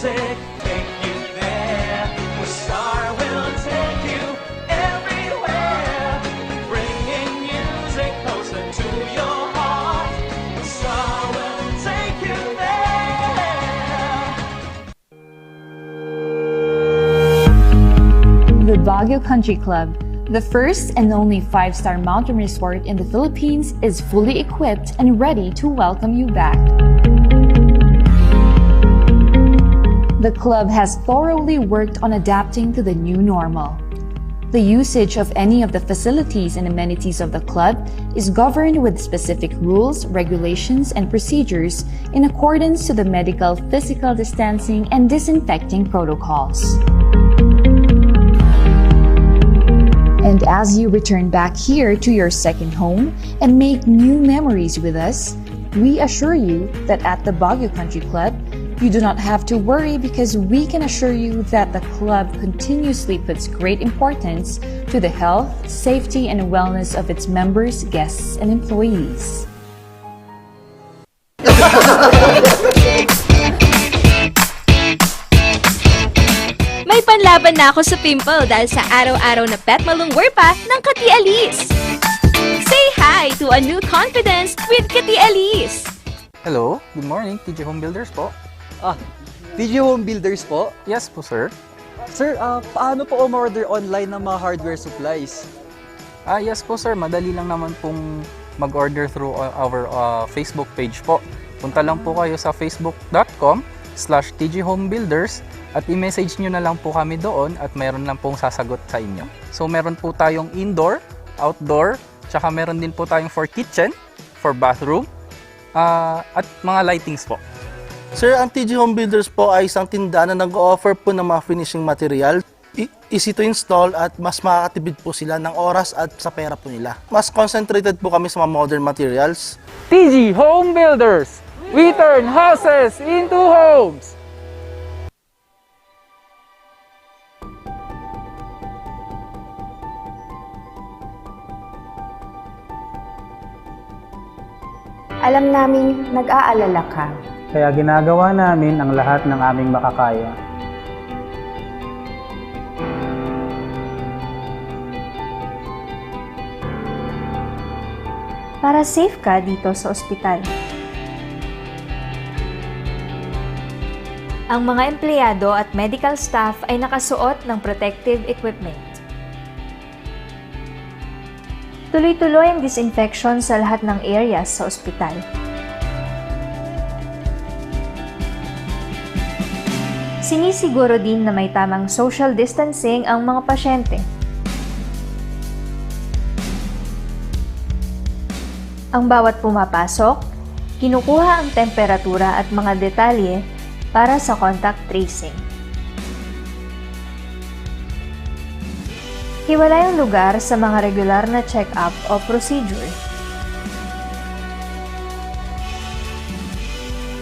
music, take you there. The star will take you everywhere, bringing music closer to your heart. The star will take you there. The Baguio Country Club, the first and only 5-star mountain resort in the Philippines, is fully equipped and ready to welcome you back. The club has thoroughly worked on adapting to the new normal. The usage of any of the facilities and amenities of the club is governed with specific rules, regulations, and procedures in accordance to the medical, physical distancing, and disinfecting protocols. And as you return back here to your second home and make new memories with us, we assure you that at the Baguio Country Club, you do not have to worry, because we can assure you that the club continuously puts great importance to the health, safety, and wellness of its members, guests, and employees. May panlaban na ako sa pimple dahil sa araw-araw na pet malungwer pa ng Kati Alice. Say hi to a new confidence with Kati Alice. Hello, good morning, TJ Home Builders po. TJ Home Builders po? Yes po, sir. Sir, paano po umorder online ng mga hardware supplies? Yes po, sir. Madali lang naman pong mag-order through our Facebook page po. Punta lang po kayo sa facebook.com/tjhomebuilders at i-message nyo na lang po kami doon at meron lang pong sasagot sa inyo. So meron po tayong indoor, outdoor, tsaka meron din po tayong for kitchen, for bathroom, at mga lightings po. Sir, ang TJ Home Builders po ay isang tindahan na nag-offer po ng mga finishing material. Easy to install at mas makakatipid po sila ng oras at sa pera po nila. Mas concentrated po kami sa mga modern materials. TJ Home Builders! We turn houses into homes! Alam naming nag-aalala ka. Kaya ginagawa namin ang lahat ng aming makakaya. Para safe ka dito sa ospital. Ang mga empleyado at medical staff ay nakasuot ng protective equipment. Tuloy-tuloy ang disinfection sa lahat ng areas sa ospital. Sinisiguro din na may tamang social distancing ang mga pasyente. Ang bawat pumapasok, kinukuha ang temperatura at mga detalye para sa contact tracing. Hiwalay ang lugar sa mga regular na check-up o procedure.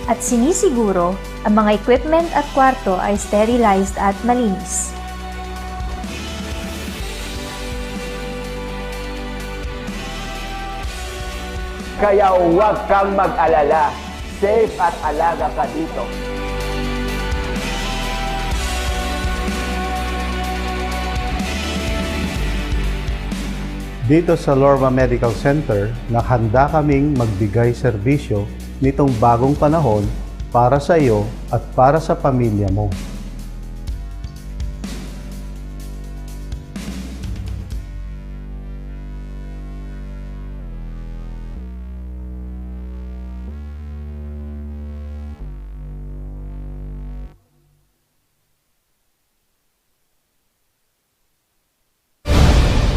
At sinisiguro ang mga equipment at kwarto ay sterilized at malinis. Kaya huwag kang mag-alala. Safe at alaga ka dito. Dito sa Lorma Medical Center, nakahanda kaming magbigay serbisyo nitong bagong panahon para sa iyo at para sa pamilya mo.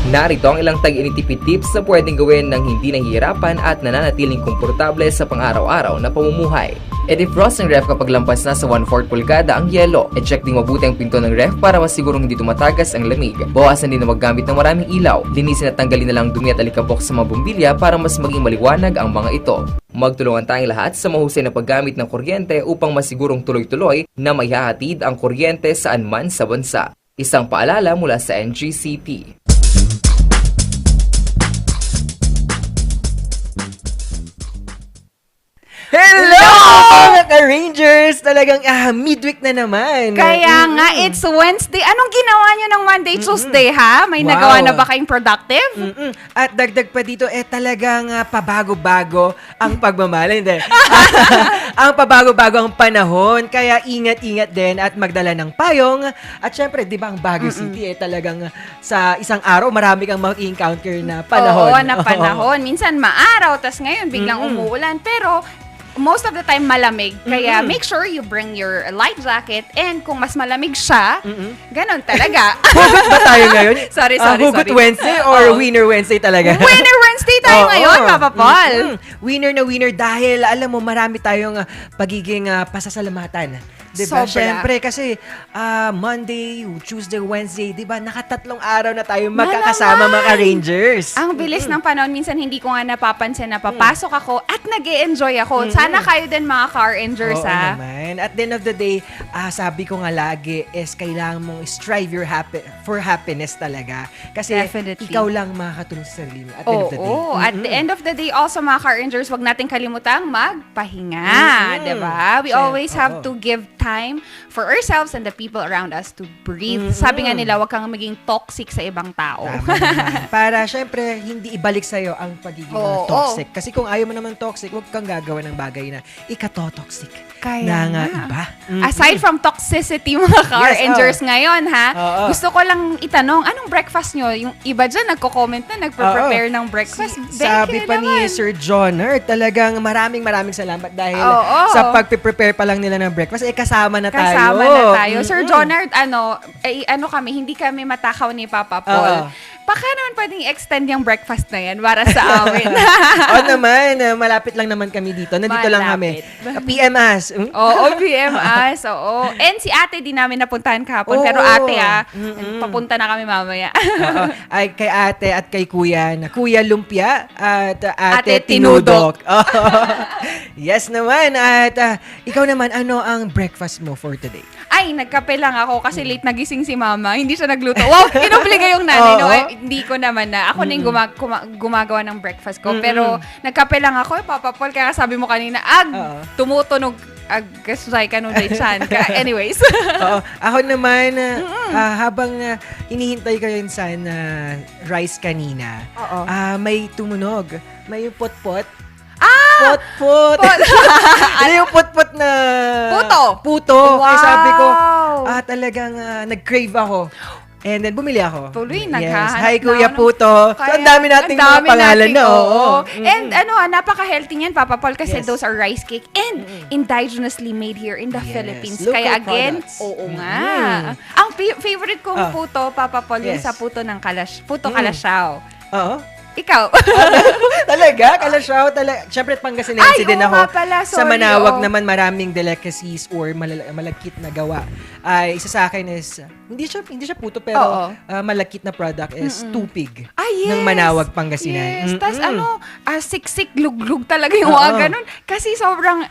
Narito ang ilang tag-initipid tips na pwedeng gawin ng hindi nahihirapan at nananatiling komportable sa pang-araw-araw na pamumuhay. E-defrost ng ref kapag lampas na sa 1/4 pulgada ang yelo. E-check ding mabuti ang pinto ng ref para masigurong hindi tumatagas ang lamig. Bawasan din na maggamit ng maraming ilaw. Linisin at tanggalin na lang dumi at alikabok sa mga bumbilya para mas maging maliwanag ang mga ito. Magtulungan tayong lahat sa mahusay na paggamit ng kuryente upang masigurong tuloy-tuloy na maihahatid ang kuryente saan man sa bansa. Isang paalala mula sa NGCP. Hello mga ka-Rangers! Rangers, talagang midweek na naman. Kaya nga, it's Wednesday. Anong ginawa nyo ng Monday, Tuesday, ha? May nagawa na ba kayong productive? At dagdag pa dito, talagang pabago-bago ang pagmamahal. Hindi. Ang pabago-bago ang panahon. Kaya ingat-ingat din at magdala ng payong. At syempre, di ba ang Baguio City, talagang sa isang araw, marami kang mag-encounter na panahon. Oo, na panahon. Minsan maaraw, tas ngayon biglang umuulan. Pero most of the time malamig. Kaya make sure you bring your light jacket, and kung mas malamig siya, ganun talaga. Hugot ba tayo ngayon? sorry. Hugot Wednesday or Winner Wednesday talaga? Winner Wednesday tayo ngayon, Papa Paul. Winner na winner dahil alam mo marami tayong pagiging pasasalamatan. Diba? Sobra. Siyempre, kasi Monday, Tuesday, Wednesday, diba? Nakatatlong araw na tayo magkakasama mga Rangers. Ang bilis ng panahon. Minsan hindi ko nga napapansin na papasok ako at nag-e-enjoy ako. Sana kayo din mga car Rangers, Oo naman. At the end of the day, sabi ko nga lagi is kailangan mong strive for happiness talaga. Kasi Definitely. ikaw lang makakatulong sa sarili mo at the end of the day. At the end of the day, also mga car Rangers, wag natin kalimutang magpahinga. Diba? We always have to give time for ourselves and the people around us to breathe. Sabi nga nila, wag kang maging toxic sa ibang tao. Para syempre, hindi ibalik sa'yo ang pagiging toxic. Kasi kung ayaw mo naman toxic, wag kang gagawa ng bagay na ikatotoxic ng iba. Aside from toxicity, mga car Rangers ngayon, ha? Gusto ko lang itanong, anong breakfast nyo? Yung iba dyan, nagko-comment na, nagpo-prepare ng breakfast. Sabi pa ni Sir Johnner, talagang maraming salamat dahil sa pagpe-prepare pa lang nila ng breakfast, kasama na tayo. Sir Johnard, ano kami, hindi kami matakaw ni Papa Paul. Baka naman pwedeng i-extend yung breakfast na yan para sa amin. Naman, malapit lang naman kami dito. Nandito lang kami. PMAS. PMAS. And si ate, di namin napuntahan kahapon. Pero ate, papunta na kami mamaya. Ay, kay ate at kay kuya, na Kuya Lumpia at ate Tinudok. Yes naman. At ikaw naman, ano ang breakfast mo for today? Ay, nagkape lang ako kasi late nagising si mama. Hindi siya nagluto. Wow, pinobliga yung nanay. Hindi ko naman na. Ako na yung gumagawa ng breakfast ko. Pero nagkape lang ako, Papa Paul. Kaya sabi mo kanina, tumutunog gasay ka nung chan ka. Anyways. Ako naman, habang inihintay ko yun sa rice kanina, may tumunog. May pot-pot. Pot-pot. Ano yung pot-pot na... Puto. Wow. Kaya sabi ko, talagang nag-crave ako. And then, bumili ako. Tuloy, naghahanap Hi, Kuya Puto. So, ang dami nating mga pangalan na. And napaka-healthy niyan, Papa Paul, kasi those are rice cake and indigenously made here in the Philippines. Local Kaya again, products. Nga. Ang favorite kong puto, Papa Paul, yung sa puto ng puto kalasyaw. Ikaw. Talaga? Kalasyaw? Siyempre, Pangasinense din ako. Sa Manawag naman, maraming delicacies or malagkit na gawa. Ay, isa sa akin is, hindi siya puto, pero malagkit na product is tupig. Ng Manawag, Pangasinan. Yes. Tapos siksik, luglug talaga yung mga ganun. Kasi sobrang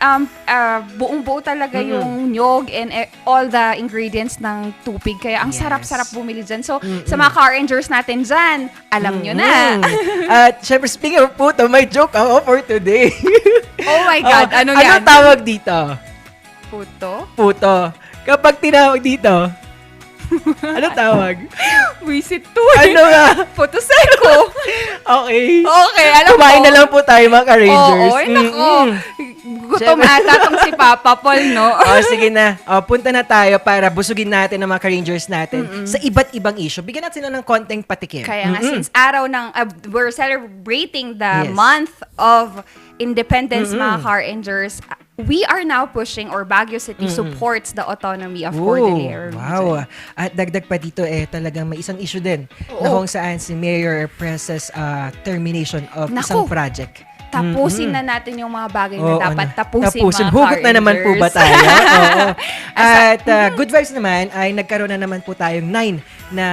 buong-buo talaga yung nyog and all the ingredients ng tupig. Kaya ang sarap-sarap bumili dyan. So, sa mga car Rangers natin dyan, alam nyo na. At syempre, speaking of puto, may joke ako for today. Oh my God, ano yan? Anong tawag dito? Puto. Kapag tinawag dito, anong tawag? Wisit to. Ano nga? Puto seko. Okay, alam mo. Kumain na lang po tayo mga ka-Rangers. Nako. Gutom ata tong si Papa Paul, no? Sige na. Punta na tayo para busugin natin ang mga ka-Rangers natin sa iba't ibang issue. Bigyan natin sila ng konting patikim. Kaya nga, since araw ng, we're celebrating the month of independence, mga car Rangers, we are now pushing, or Baguio City supports the autonomy of Cordillera region. Wow. At dagdag pa dito, talagang may isang issue din na kung saan si Mayor presses termination of isang project. Tapusin na natin yung mga bagay na dapat tapusin, mga Hugot na naman po ba tayo? At good vibes naman ay nagkaroon na naman po tayong 9 na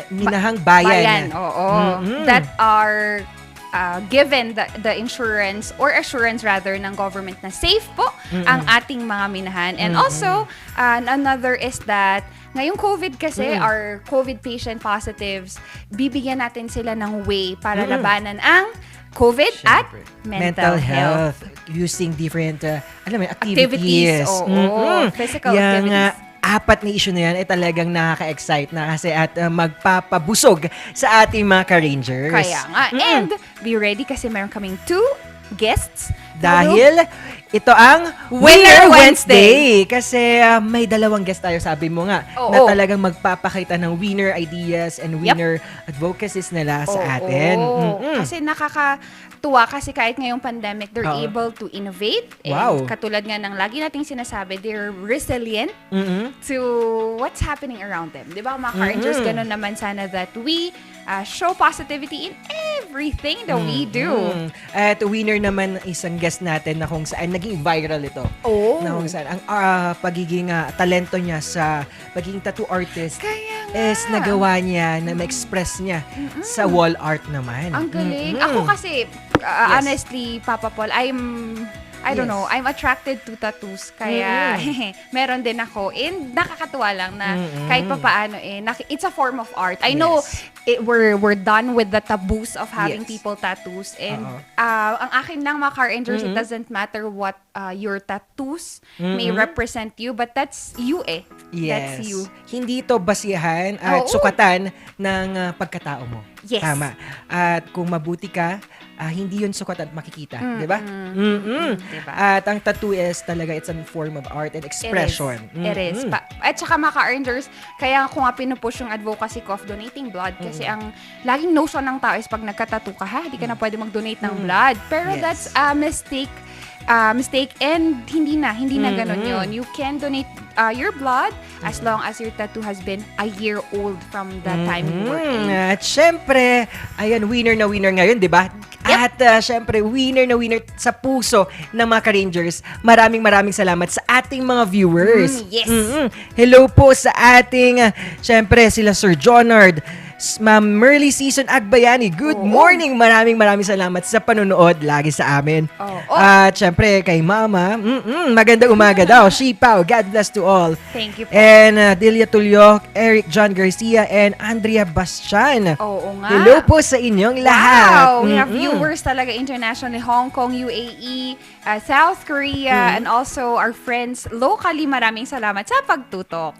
minahang bayan. That are given the insurance or assurance rather ng government na safe po ang ating mga minahan. And also, another is that ngayong COVID kasi, our COVID patient positives, bibigyan natin sila ng way para labanan ang COVID at Syempre. mental health. Using different activities. Physical Yang activities. apat na issue na yan ay talagang nakaka-excite na kasi at magpapabusog sa ating mga ka-rangers. Kaya nga. And be ready kasi meron kaming 2 guests. Dahil ito ang Winner Winner Wednesday. Kasi may 2 guest tayo, sabi mo nga, na talagang magpapakita ng winner ideas and winner advocacies nila sa atin. Kasi nakakatuwa kasi kahit ngayong pandemic, they're able to innovate. Wow. And katulad nga ng lagi nating sinasabi, they're resilient to what's happening around them. Di ba, mga ka-rangers, ganun naman sana that we show positivity in everything that we do. At winner naman isang guest natin na kung saan naging viral ito. Na kung saan ang pagiging talento niya sa pagiging tattoo artist is nagawa niya na ma-express niya sa wall art naman. Ang galing. Ako kasi, honestly, Papa Paul, I don't know, I'm attracted to tattoos. Kaya, meron din ako. And nakakatuwa lang na kahit pa paano, it's a form of art. I know we're done with the taboos of having people tattoos. And ang akin lang, mga ka-rangers, it doesn't matter what your tattoos may represent you, but that's you Yes. That's you. Hindi ito basihan at sukatan ng pagkatao mo. Yes. Tama. At kung mabuti ka, hindi yun sukat at makikita. Diba? Diba? At ang tattoo is talaga, it's a form of art and expression. It is. At saka mga ka-rangers, kaya ko nga pinupush yung advocacy ko of donating blood kasi ang laging notion ng tao is pag nagka-tattoo ka, hindi ka na pwede mag-donate ng blood. Pero that's a mistake and hindi na ganun yun. You can donate your blood as long as your tattoo has been a year old from the time you were in. At syempre, ayan, winner na winner ngayon, di ba? At syempre, winner na winner sa puso ng mga ka-rangers. Maraming salamat sa ating mga viewers. Yes. Hello po sa ating, syempre, sila Sir Jonard, Ma'am Merly Season Agbayani. Good morning. Maraming salamat sa panonood lagi sa amin. At syempre, kay Mama, magandang umaga daw. Shipaw, God bless to all. Thank you po. And Delia Tulio, Eric John Garcia, and Andrea Bastian. Oo nga. Hello po sa inyong lahat. Wow! We have viewers talaga internationally, Hong Kong, UAE, South Korea, and also our friends locally. Maraming salamat sa pagtutok.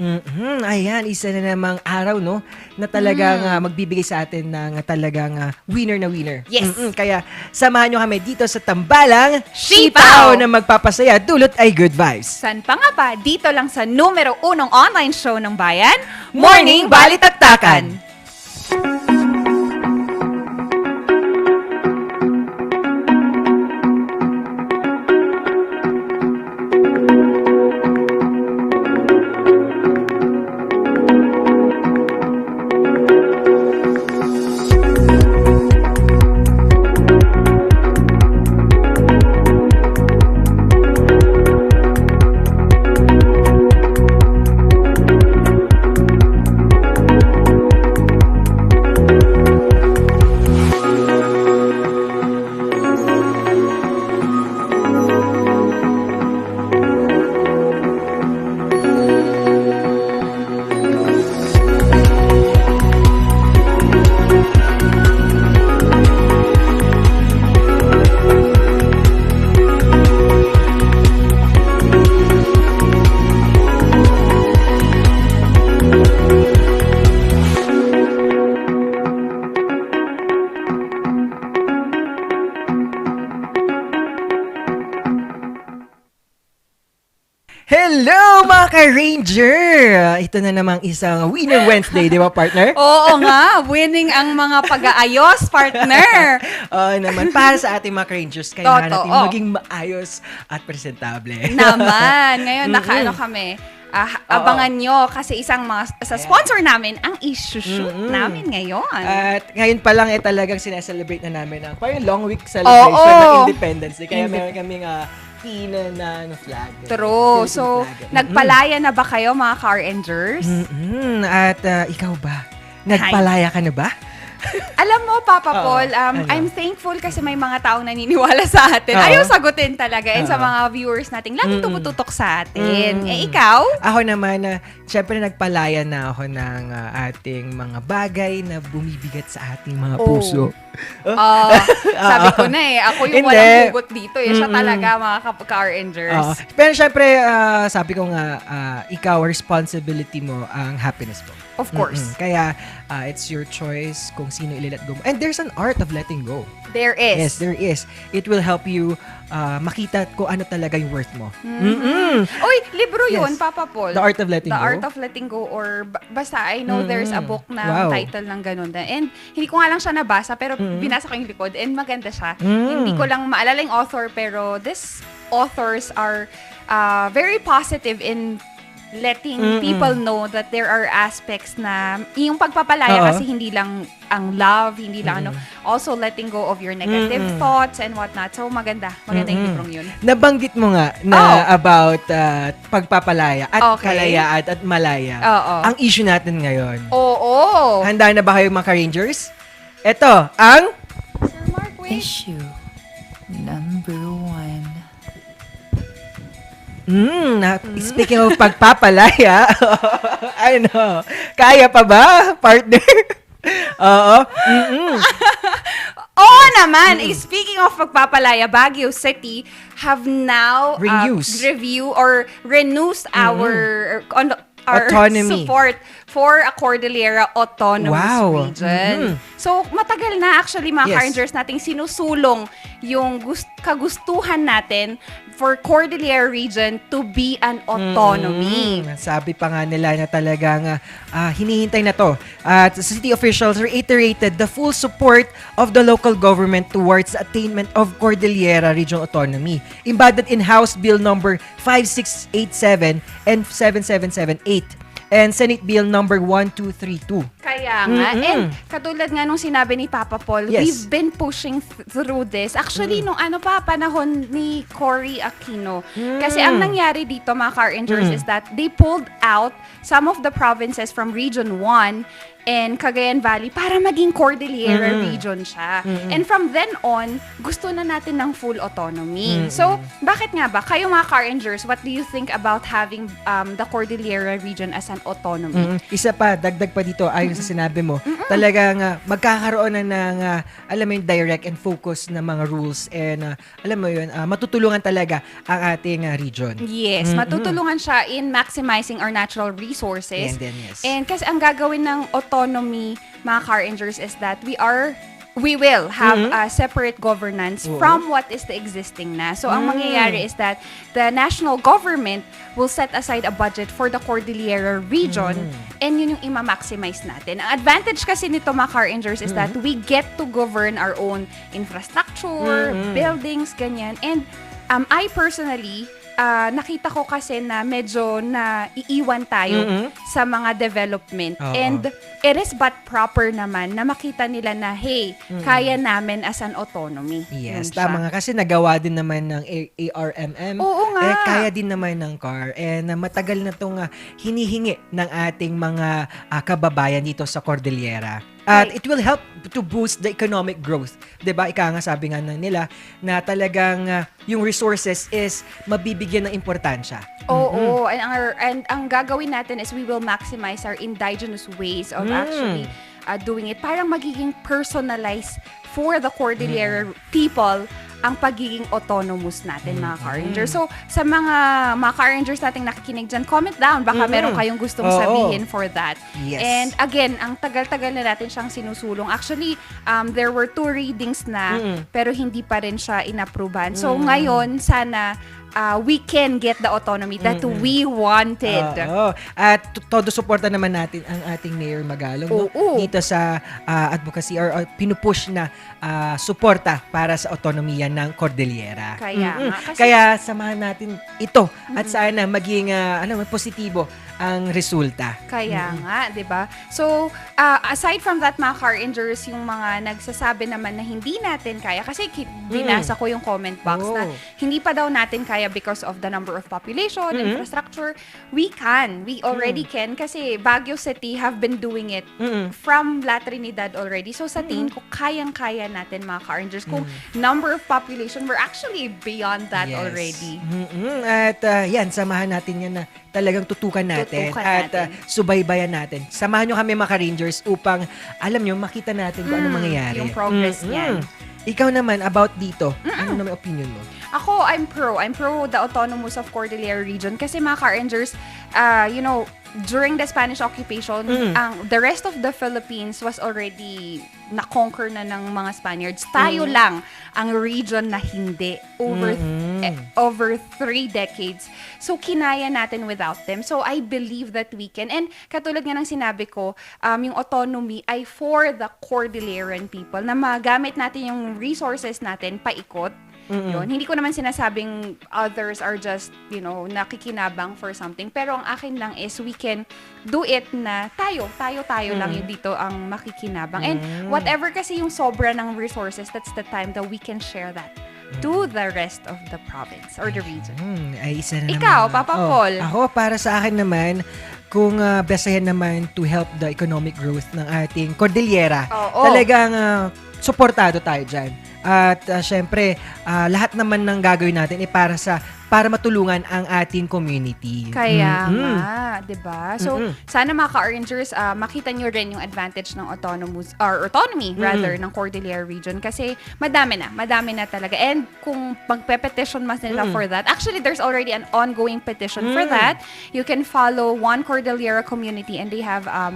Ayan, isa na namang araw, no, na talagang magbibigay sa atin ng talagang winner na winner. Yes. Kaya samahan nyo kami dito sa Tambalang Shipaw na magpapasaya, dulot ay good vibes. San pa nga ba? Dito lang sa numero 1 online show ng bayan, Morning Balitaktakan. Hello mga ka-Ranger! Ito na namang isang Winner Wednesday, di ba partner? Oo nga, winning ang mga pag-aayos, partner. Naman, para sa ating mga ka-Rangers, kailangan natin maging maayos at presentable. Naman, ngayon nakaano kami. Abangan nyo kasi isang sa sponsor namin ang issue-shoot namin ngayon. At ngayon pa lang talagang sineselebrate na namin ang parang long week celebration ng Independence Day. Kaya meron kaming na flag. True. So, nagpalaya na ba kayo mga car-rangers? At ikaw ba? Nagpalaya ka na ba? Alam mo, Papa Paul, I'm thankful kasi may mga taong naniniwala sa atin. Ayaw sagutin talaga. And sa mga viewers natin, laging tumututok sa atin. Eh, ikaw? Ako naman, syempre nagpalaya na ako ng ating mga bagay na bumibigat sa ating mga puso. Sabi ko na ako yung walang hugot dito. Siya talaga, mga ka-Rangers. Pero syempre, sabi ko nga, ikaw, responsibility mo ang happiness mo. Of course. Kaya, it's your choice kung sino ililet go mo. And there's an art of letting go. There is. Yes, there is. It will help you makita kung ano talaga yung worth mo. Uy, libro yun, Papa Paul. The Art of Letting Go? The Art of Letting Go, or basta I know there's a book na title ng ganun. And hindi ko nga lang siya nabasa, pero binasa ko yung likod and maganda siya. Hindi ko lang maalala yung author, pero these authors are very positive in letting people know that there are aspects na yung pagpapalaya kasi hindi lang ang love, hindi lang also letting go of your negative thoughts and whatnot. So maganda yung librong yun. Nabanggit mo nga na about pagpapalaya at kalayaan at malaya. Ang issue natin ngayon. Oo. Handa na ba kayo mga Rangers? Ito, ang Sir Mark, wait. Issue number 1. Speaking of pagpapalaya, ano, kaya pa ba, partner? Oo. Oo naman. Speaking of pagpapalaya, Baguio City have now renews our autonomy support for a Cordillera Autonomous Region. So, matagal na actually mga Rangers nating sinusulong yung kagustuhan natin for Cordillera Region to be an autonomy. Sabi pa nga nila na talagang hinihintay na to. At city officials reiterated the full support of the local government towards the attainment of Cordillera Region autonomy, embodied in House Bill number 5687 and 7778. And Senate Bill number 1232. Kaya nga. And katulad nga nung sinabi ni Papa Paul, we've been pushing through this. Actually, nung panahon ni Cory Aquino. Kasi ang nangyari dito, mga Rangers, is that they pulled out some of the provinces from Region 1 and Cagayan Valley para maging Cordillera Region siya. And from then on, gusto na natin ng full autonomy. So, bakit nga ba? Kayo mga Rangers, what do you think about having the Cordillera Region as an autonomy? Isa pa, dagdag pa dito, ayon sa sinabi mo, talagang magkakaroon na ng, alam mo yung direct and focus na mga rules and alam mo yun, matutulungan talaga ang ating region. Yes, matutulungan siya in maximizing our natural resources. And kasi ang gagawin ng autonomy, mga Rangers, is that we will have a separate governance from what is the existing na. So, ang mangyayari is that the national government will set aside a budget for the Cordillera region and yun yung ima-maximize natin. Ang advantage kasi nito, mga Rangers, is that we get to govern our own infrastructure, buildings, ganyan. And I personally, nakita ko kasi na medyo na iiwan tayo sa mga development. And it is but proper naman na makita nila na, hey, kaya namin as an autonomy. Yes, tama nga. Kasi nagawa din naman ng ARMM. Oo nga. Kaya din naman ng CAR. And matagal na itong hinihingi ng ating mga kababayan dito sa Cordillera. At it will help to boost the economic growth. 'Di ba? Ika nga sabi nga nila na talagang yung resources is mabibigyan ng importansya. Oo, and ang gagawin natin is we will maximize our indigenous ways of actually doing it. Parang magiging personalized for the Cordillera people ang pagiging autonomous natin, mga Rangers. So, sa mga Rangers nating nakikinig dyan, comment down. Baka meron kayong gustong sabihin for that. Yes. And again, ang tagal-tagal na natin siyang sinusulong. Actually, there were 2 readings na, pero hindi pa rin siya inaprubahan. So, ngayon, sana we can get the autonomy that we wanted. At todo suporta naman natin ang ating Mayor Magalong dito sa advocacy or pinupush na suporta para sa autonomiya ng Cordillera. Kaya samahan natin ito at sana maging positibo ang resulta. Kaya nga, 'di ba? So, aside from that, mga Rangers, yung mga nagsasabi naman na hindi natin kaya kasi binasa ko yung comment box na hindi pa daw natin kaya kaya because of the number of population, infrastructure, we already can kasi Baguio City have been doing it from La Trinidad already. So sa tingin ko, kayang-kaya natin mga ka-Rangers. Kung number of population, we're actually beyond that already. At yan, samahan natin yan na talagang tutukan natin. Subaybayan natin. Samahan nyo kami mga ka-Rangers upang, alam nyo, makita natin kung ano mangyayari. Yung progress niyan. Ikaw naman, about dito, ano naman opinion mo? Ako, I'm pro the autonomous of Cordillera region kasi mga ka-Rangers, during the Spanish occupation, the rest of the Philippines was already na-conquer na ng mga Spaniards. Tayo lang ang region na hindi over 3 decades. So, kinaya natin without them. So, I believe that we can. And katulad nga ng sinabi ko, yung autonomy ay for the Cordilleran people na magamit natin yung resources natin paikot. Yun. Hindi ko naman sinasabing others are just, nakikinabang for something. Pero ang akin lang is we can do it na tayo lang yung dito ang makikinabang. And whatever kasi yung sobra ng resources, that's the time that we can share that to the rest of the province or the region. Ay, isa na Ikaw, naman. Papa Paul. Ako, para sa akin naman, kung basahin naman to help the economic growth ng ating Cordillera, talagang suportado tayo dyan. At syempre, lahat naman ng gagawin natin ay para matulungan ang ating community. Kaya nga, 'di ba? So, sana mga ka-Rangers, makita nyo rin yung advantage ng autonomy rather ng Cordillera region kasi madami na talaga. And kung magpe-petition mas nila for that, actually there's already an ongoing petition for that. You can follow One Cordillera Community and they have a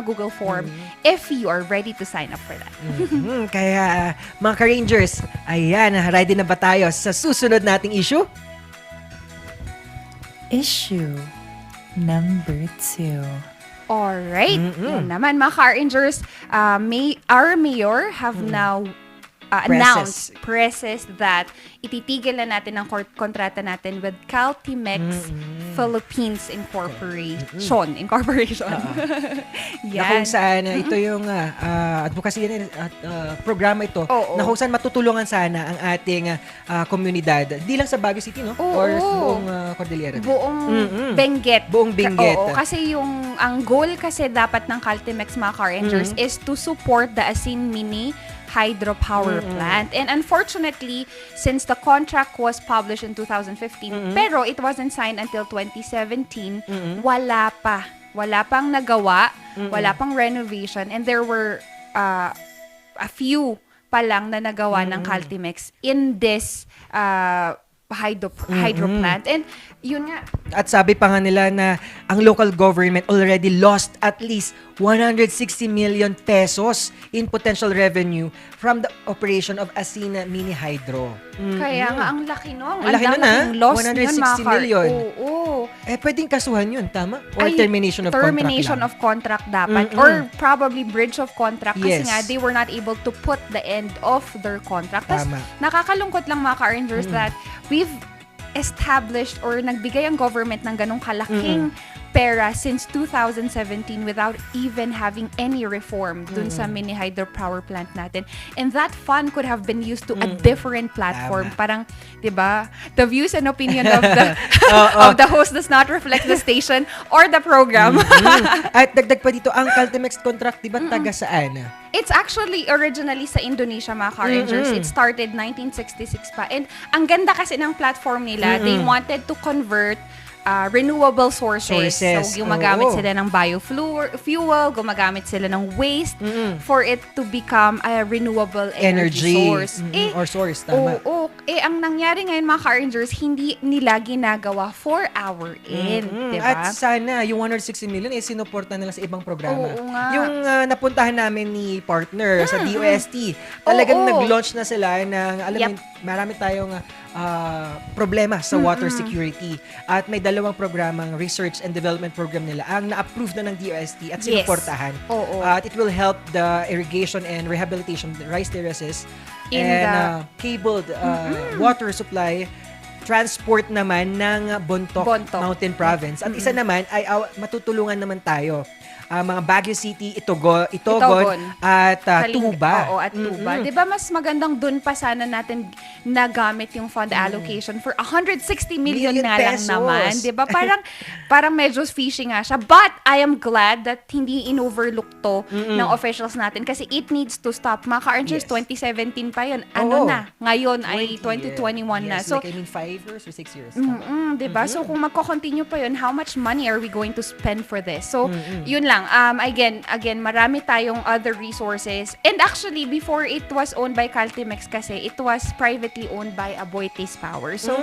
Google form if you are ready to sign up for that. Kaya mga ka-Rangers, ayan, ready na ba tayo sa susunod nating issue? Issue number 2. Alright. Yan naman mga ka-Rangers, our mayor have now announced that ititigil na natin ang kontrata natin with Caltimex Philippines Incorporation. Na kung saan ito yung advocacy programa ito na kung saan matutulungan sana ang ating komunidad. Di lang sa Baguio City, no? Or buong Cordillera. Buong Benguet. Oo, kasi ang goal kasi dapat ng Caltimex mga ka-Rangers is to support the Asin Mini hydropower plant. And unfortunately, since the contract was published in 2015, pero it wasn't signed until 2017, wala pang nagawa, wala pang renovation, and there were a few pa lang na nagawa ng Caltimex in this hydro plant. And yun nga. At sabi pa nga nila na ang local government already lost at least 160 million pesos in potential revenue from the operation of Asina Mini Hydro. Kaya nga, ang laki nun. Ang laki nun, loss 160 million. Oo. Pwedeng kasuhan yun, tama? Or termination of contract lang? Termination of contract dapat. Or probably breach of contract kasi nga they were not able to put the end of their contract. Tapos nakakalungkot lang mga ka-Rangers that we've established or nagbigay ang government ng ganong kalaking pera since 2017 without even having any reform dun sa mini hydropower plant natin. And that fund could have been used to a different platform. Parang, 'di ba? The views and opinion of the of the host does not reflect the station or the program. At dagdag pa dito, ang Caltimex contract, 'di ba, taga saan? It's actually originally sa Indonesia, mga ka-Rangers. It started 1966 pa. And ang ganda kasi ng platform nila, they wanted to convert renewable sources. So, gumagamit sila ng biofuel, gumagamit sila ng waste for it to become a renewable energy source. Or source, tama. Ang nangyari ngayon, mga ka-Rangers, hindi nila ginagawa for our end. Diba? At sana, yung 160 million, sinuporta nila sa ibang programa. Oo nga. Yung napuntahan namin ni partner sa DOST, talagang nag-launch na sila ng, alam mo, marami tayong problema sa water security. At may dalawang programang research and development program nila ang na-approve na ng DOST at sinuportahan. At it will help the irrigation and rehabilitation of the rice terraces and cabled water supply transport naman ng Bontoc Mountain Province. At isa naman ay matutulungan naman tayo mga Baguio City, Itogon at Tuba. Oo, at Tuba. 'Di ba mas magandang dun pa sana natin nagamit yung fund allocation for 160 million na lang pesos. naman, 'di ba? Parang medyo fishy nga siya. But I am glad that hindi in-overlook to ng officials natin kasi it needs to stop. Mga ka-earners, 2017 pa yun. Na? Ngayon ay 2021 na. So, like 5 years or 6 years. Diba? So, kung magko-continue pa yun, how much money are we going to spend for this? So, yun lang. Again, marami tayong other resources. And actually, before it was owned by Caltimex kasi, it was privately owned by Aboitiz Power. So,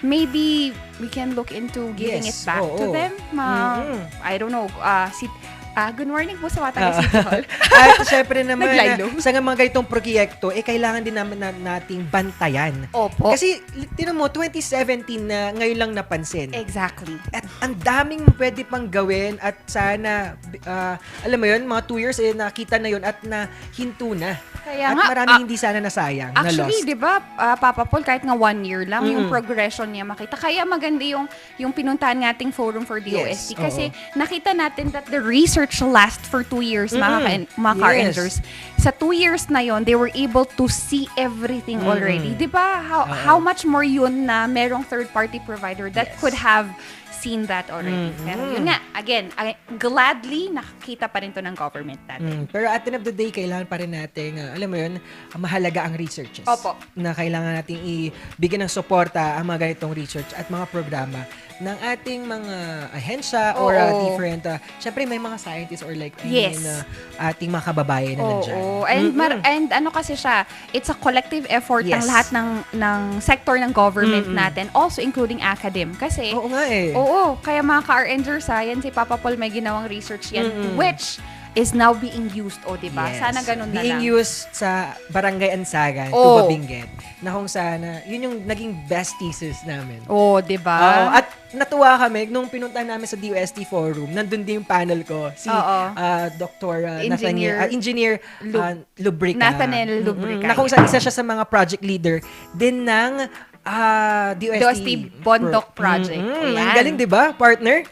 maybe we can look into giving it back to them. I don't know. Good morning po sa Wataga City Hall. At syempre naman, Naglaylo. sa mga ganitong proyekto, kailangan din naman nating bantayan. Opo. Kasi, tinan mo, 2017 na ngayon lang napansin. Exactly. At ang daming pwede pang gawin at sana, alam mo yun, mga 2 years, nakita na yun at nahinto na. Kaya at nga, maraming hindi sana nasayang, actually, na lost. di ba, Papa Paul, kahit nga 1 year lang, yung progression niya makita. Kaya maganda yung pinuntahan nating forum for DOST. Kasi nakita natin that the research last for 2 years, mga car-enders. Sa 2 years na yon, they were able to see everything already. Di ba? How much more yun na merong third-party provider that could have seen that already. Pero yun nga, again, gladly nakakita pa rin to ng government natin. Pero at the end of the day, kailangan pa rin natin, alam mo yun, mahalaga ang researches. Opo. Na kailangan natin ibigyan ng suporta ang mga ganitong research at mga programa ng ating mga ahensya or different, syempre may mga scientists or like, ating mga kababayan na nandyan. And ano kasi siya, it's a collective effort ng lahat ng sector ng government natin, also including academe. Kasi, kaya mga ka-R-Enger science, si Papa Paul may ginawang research yan, which is now being used, diba? Sana ganun na lang. Being used sa Barangay Ansagan, Tuba Benguet, na kung sana, yun yung naging best thesis namin. Diba? At natuwa kami, nung pinuntahan namin sa DOST Forum, nandun din yung panel ko, si Dr. Engineer Lubrica. Nathaniel Lubrica. Na kung saan isa siya sa mga project leader din ng DOST Bondok Project. Ang galing, diba, partner?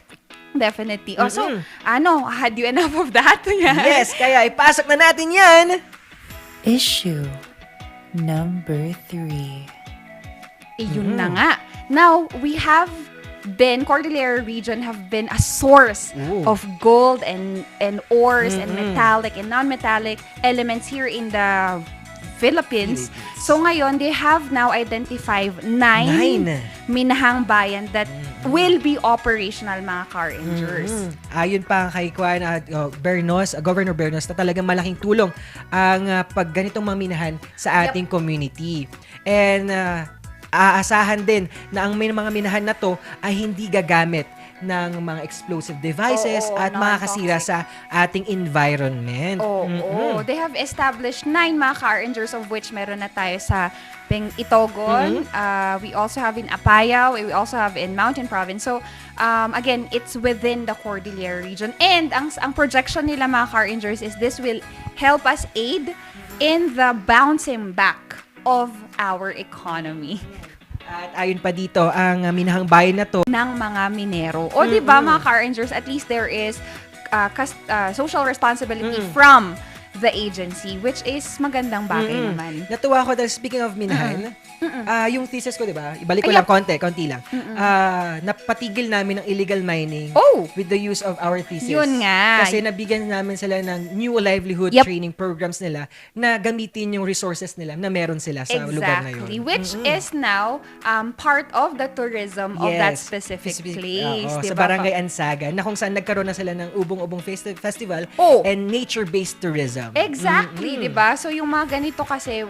Definitely. So, had you enough of that? Yes, kaya ipasok na natin yan. Issue number 3. Yun na nga. Now, we have Cordillera region have been a source of gold and ores and metallic and non-metallic elements here in the Philippines. So ngayon, they have now identified 9 minahang bayan that will be operational, mga car-engers. Ayon pa kay Governor Bernos, na talagang malaking tulong ang pag ganitong mga minahan sa ating community. And aasahan din na ang mga minahan na to ay hindi gagamit ng mga explosive devices at makakasira sa ating environment. They have established 9 mga car-engers, of which meron na tayo sa Itogon. We also have in Apayao. We also have in Mountain Province. So, again, it's within the Cordillera region. And ang projection nila mga car-engers is this will help us aid in the bouncing back of our economy. At ayon pa dito, ang minahang bayan na to ng mga minero. Di ba mga car-engers, at least there is social responsibility from the agency, which is magandang bagay naman. Natuwa ko dahil speaking of minahan, yung thesis ko, di ba? Ibalik ko lang konti lang. Napatigil namin ang illegal mining with the use of our thesis. Yun nga. Kasi nabigyan namin sila ng new livelihood training programs nila na gamitin yung resources nila na meron sila sa lugar na yun. Which is now part of the tourism of that specific place. Sa Barangay Ansagan, na kung saan nagkaroon na sila ng Ubong-Ubong Festival and nature-based tourism. Exactly, di ba? So, yung mga ganito kasi,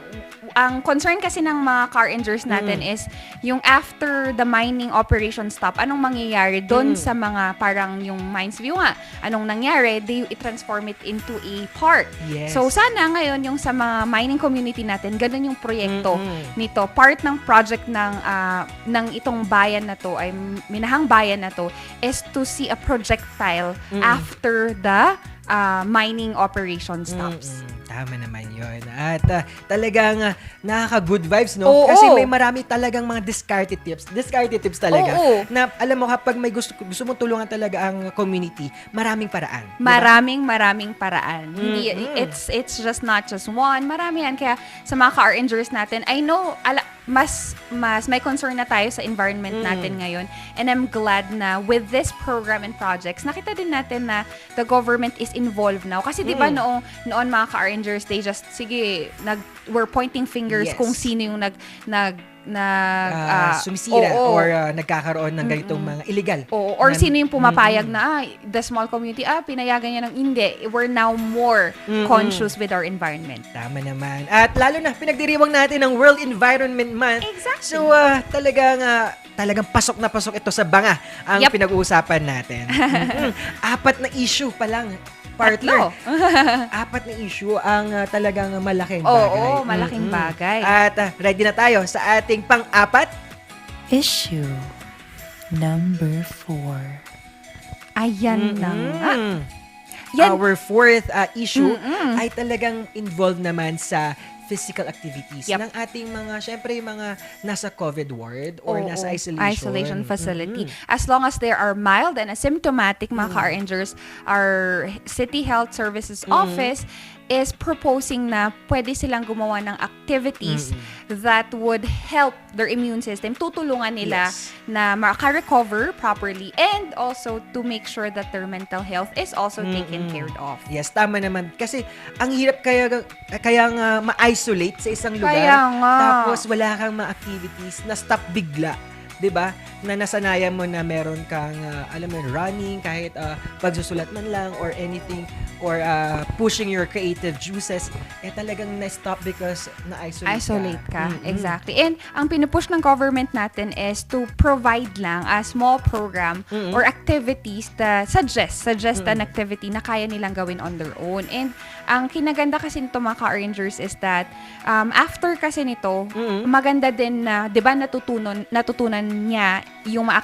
ang concern kasi ng mga car-engers natin is yung after the mining operation stop, anong mangyayari doon sa mga parang yung mines view nga. Anong nangyari? They transform it into a park. Yes. So, sana ngayon yung sa mga mining community natin, ganun yung proyekto nito. Part ng project ng itong bayan na to, ay minahang bayan na to, is to see a projectile after the mining operation stops. Tama naman yun. At talagang nakaka-good vibes, no? Oo. Kasi may marami talagang mga discarded tips. Discarded tips talaga. Oo. Na alam mo, kapag may gusto mong tulungan talaga ang community, maraming paraan. Diba? Maraming paraan. Hindi, it's just not just one. Marami yan. Kaya sa mga ka-RNgers natin, I know, mas may concern na tayo sa environment natin ngayon. And I'm glad na with this program and projects, nakita din natin na the government is involved now. Kasi di ba noon mga ka-RNgers, they just, sige, we're pointing fingers kung sino yung sumisira or nagkakaroon ng ganitong mga illegal. Or sino yung pumapayag na the small community, pinayagan niya ng hindi. We're now more conscious with our environment. Tama naman. At lalo na, pinagdiriwang natin ang World Environment Month. Exactly. So, talagang pasok na pasok ito sa banga ang pinag-uusapan natin. 4 na issue pa lang. Partner. 4 na issue ang talagang malaking bagay. Oo, malaking bagay. At ready na tayo sa ating pang-4. Issue number 4. Ayan na nga. Our 4th issue ay talagang involved naman sa physical activities ng ating mga, syempre, mga nasa COVID ward or nasa isolation facility. As long as they are mild and asymptomatic, mga ka-RNgers, our City Health Services Office is proposing na pwede silang gumawa ng activities that would help their immune system. Tutulungan nila na maka-recover properly and also to make sure that their mental health is also taken care of. Yes, tama naman. Kasi ang hirap kaya nga ma-isolate sa isang lugar. Kaya nga. Tapos wala kang ma-activities na stop bigla. 'Di ba? Na nasanayan mo na meron kang alam mo, running, kahit pagsusulat man lang or anything, or pushing your creative juices, talagang na-stop because na-isolate ka. Exactly. And ang pinupush ng government natin is to provide lang a small program or activities that suggest an activity na kaya nilang gawin on their own. And ang kinaganda kasi nito, mga ka-RNgers, is that after kasi nito, maganda din na, 'di ba, natutunan niya yung mga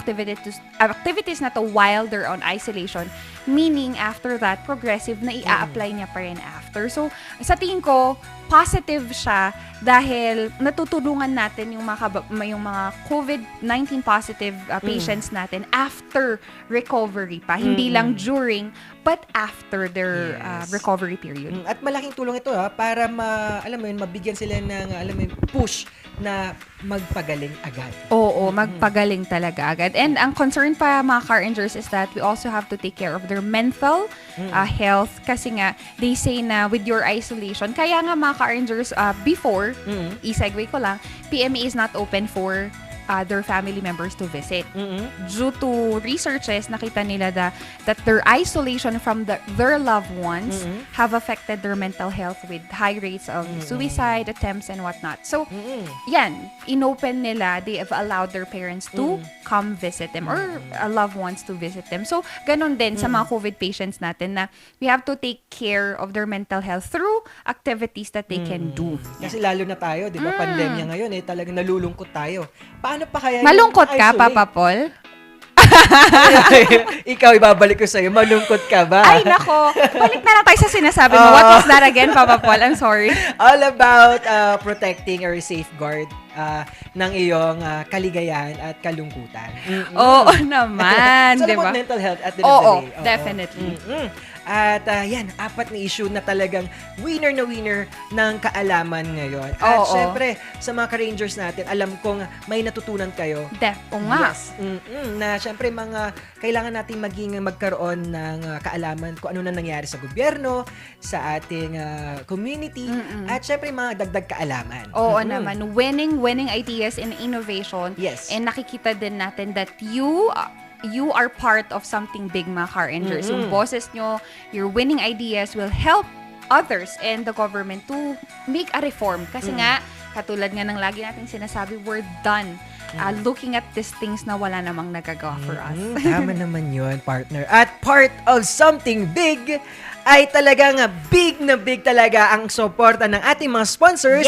activities na to while they're on isolation. Meaning, after that, progressive na i-apply niya pa rin after. So, sa tingin ko, positive siya dahil natutulungan natin yung mga COVID-19 positive patients natin after recovery pa. Hindi lang during, but after their recovery period. At malaking tulong ito para mabigyan sila ng push na magpagaling agad. Oo, magpagaling talaga agad. And ang concern pa, mga ka-RNgers, is that we also have to take care of their mental health kasi nga they say na with your isolation, kaya nga mga ka-RNgers, before, i-segue ko lang, PMA is not open for their family members to visit. Due to researches, nakita nila that their isolation from their loved ones have affected their mental health with high rates of suicide attempts and whatnot. So, yan, inopen nila, they have allowed their parents to come visit them or loved ones to visit them. So, ganun din sa mga COVID patients natin na we have to take care of their mental health through activities that they can do. Kasi lalo na tayo, di ba, pandemya ngayon, talagang nalulungkot tayo. Paano pa kaya malungkot ka, Papa Paul? Ikaw, ibabalik ko sa'yo. Malungkot ka ba? Ay, nako. Balik na lang tayo sa sinasabi mo. What was that again, Papa Paul? I'm sorry. All about protecting or safeguard ng iyong kaligayahan at kalungkutan. Oo naman, so, diba? mental health at the end of the day. Definitely. At yan, 4 na issue na talagang winner na winner ng kaalaman ngayon. At syempre, sa mga ka-Rangers natin, alam kong may natutunan kayo. Yes. Na syempre, kailangan natin magkaroon ng kaalaman kung ano na nangyari sa gobyerno, sa ating community, at syempre, mga dagdag kaalaman. Oo naman. Winning ideas and innovation. Yes. And nakikita din natin that you are part of something big, mga ka-RNgers. Yung bosses nyo, your winning ideas will help others and the government to make a reform. Kasi nga, katulad nga ng lagi nating sinasabi, we're done looking at these things na wala namang nagagawa for us. Tama naman yun, partner. At part of something big ay talagang big na big talaga ang suporta ng ating mga sponsors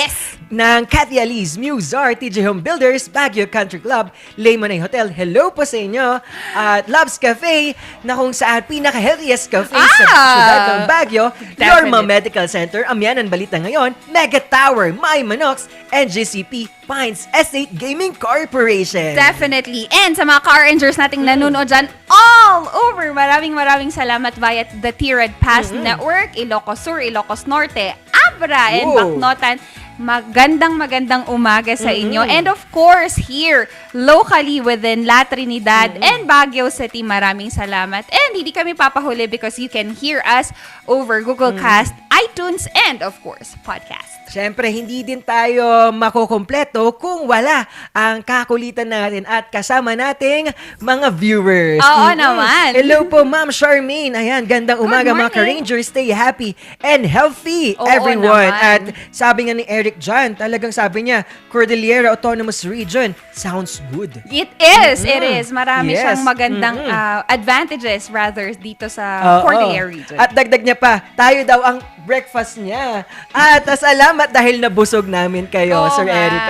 ng Cathy Alice, Muzar, TJ Home Builders, Baguio Country Club, Lemonade Hotel. Hello po sa inyo. At Love's Cafe, na kung saan pinaka-healthiest cafe sa syudad ng Baguio, Yorma Medical Center, Amyanan Balita ngayon, Mega Tower, My Manox, and GCP Pines Estate Gaming Corporation. Definitely. And sa mga car rangers nating nanonood dyan all over, maraming salamat via the Tiered Pass Network, Ilocos Sur, Ilocos Norte, Abra, and Bacnotan. Magandang umaga sa inyo. And of course, here, locally within La Trinidad and Baguio City, maraming salamat. And hindi kami papahuli because you can hear us over Google Cast, iTunes, and of course, podcast. Siyempre, hindi din tayo makukumpleto kung wala ang kakulitan natin at kasama nating mga viewers. Oo naman. Hello po, Ma'am Charmaine. Ayan, gandang umaga mga ka-Rangers. Stay happy and healthy, everyone. Naman. At sabi nga ni Eric John, talagang sabi niya, Cordillera Autonomous Region, sounds good. It is. Marami siyang magandang advantages rather dito sa Cordillera region. At dagdag niya pa, tayo daw ang breakfast niya. At salamat dahil nabusog namin kayo, Sir Eric.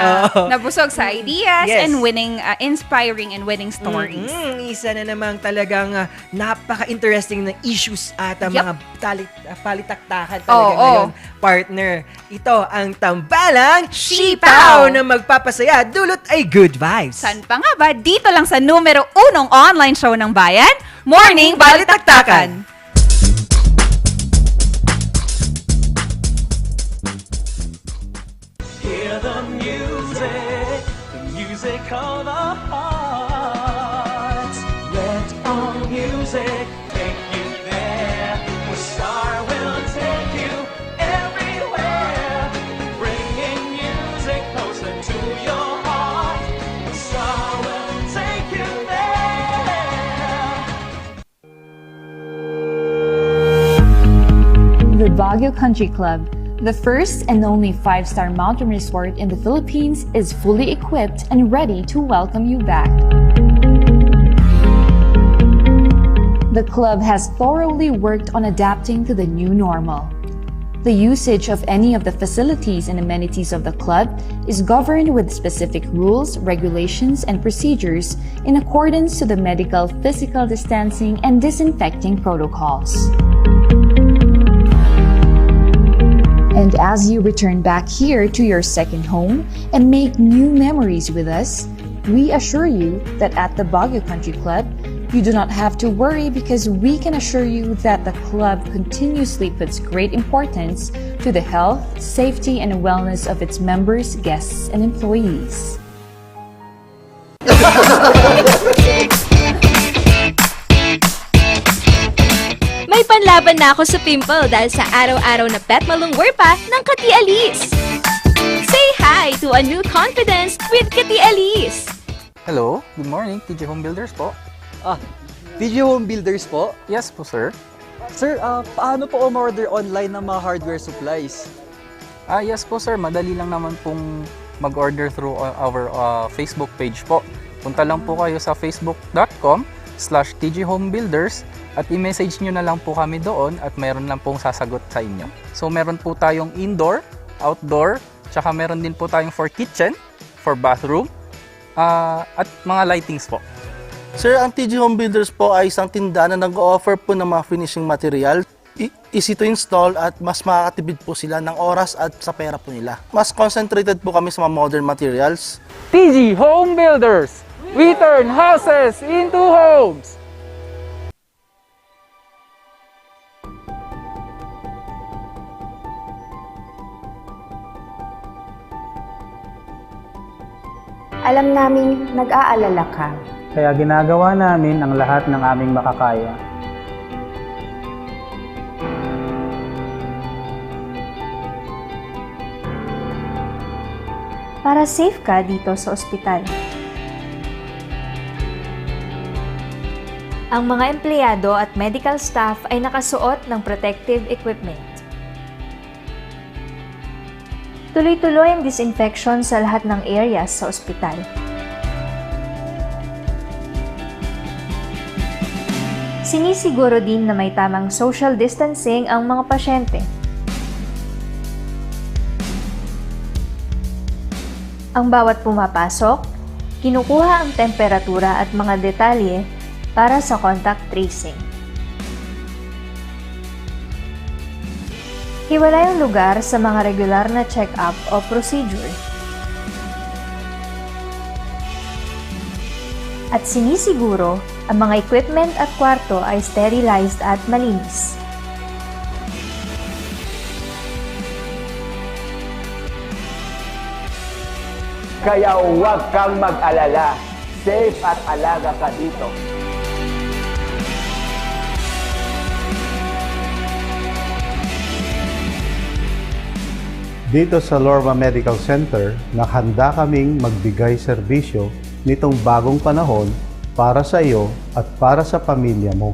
Nabusog sa ideas and winning, inspiring and winning stories. Isa na namang talagang napaka-interesting na issues at mga balitaktakan talaga ngayon, partner. Ito ang tambalang Sipaw na magpapasaya, dulot ay good vibes. San pa nga ba? Dito lang sa numero 1 online show ng bayan, Morning Balitaktakan. Hear the music of our hearts. Let our music take you there, where star will take you everywhere, bringing music closer to your heart. The star will take you there. The Baguio Country Club, the first and only 5-star mountain resort in the Philippines, is fully equipped and ready to welcome you back. The club has thoroughly worked on adapting to the new normal. The usage of any of the facilities and amenities of the club is governed with specific rules, regulations, and procedures in accordance to the medical, physical distancing, and disinfecting protocols. And as you return back here to your second home and make new memories with us, we assure you that at the Baguio Country Club, you do not have to worry because we can assure you that the club continuously puts great importance to the health, safety, and wellness of its members, guests, and employees. May panlaban na ako sa pimple dahil sa araw-araw na pet malungwer pa ng Kati Alice. Say hi to a new confidence with Kati Alice. Hello, good morning, TJ Home Builders po. TJ Home Builders po? Yes po, sir. Sir, paano po umorder online ng mga hardware supplies? Yes po, sir. Madali lang naman pong mag-order through our Facebook page po. Punta lang po kayo sa facebook.com/tjhomebuilders at i-message nyo na lang po kami doon at meron lang pong sasagot sa inyo. So meron po tayong indoor, outdoor, tsaka meron din po tayong for kitchen, for bathroom, at mga lightings po. Sir, ang TJ Home Builders po ay isang tindahan na nag-offer po ng mga finishing material. Easy to install at mas makakatipid po sila ng oras at sa pera po nila. Mas concentrated po kami sa mga modern materials. TJ Home Builders! We turn houses into homes! Alam naming nag-aalala ka. Kaya ginagawa namin ang lahat ng aming makakaya. Para safe ka dito sa ospital. Ang mga empleyado at medical staff ay nakasuot ng protective equipment. Tuloy-tuloy ang disinfection sa lahat ng areas sa ospital. Sinisiguro din na may tamang social distancing ang mga pasyente. Ang bawat pumapasok, kinukuha ang temperatura at mga detalye para sa contact tracing. Hiwalay ang lugar sa mga regular na check-up o procedure. At sinisiguro, ang mga equipment at kwarto ay sterilized at malinis. Kaya huwag kang mag-alala. Safe at alaga ka dito. Dito sa Lorma Medical Center, nakahanda kaming magbigay serbisyo nitong bagong panahon para sa iyo at para sa pamilya mo.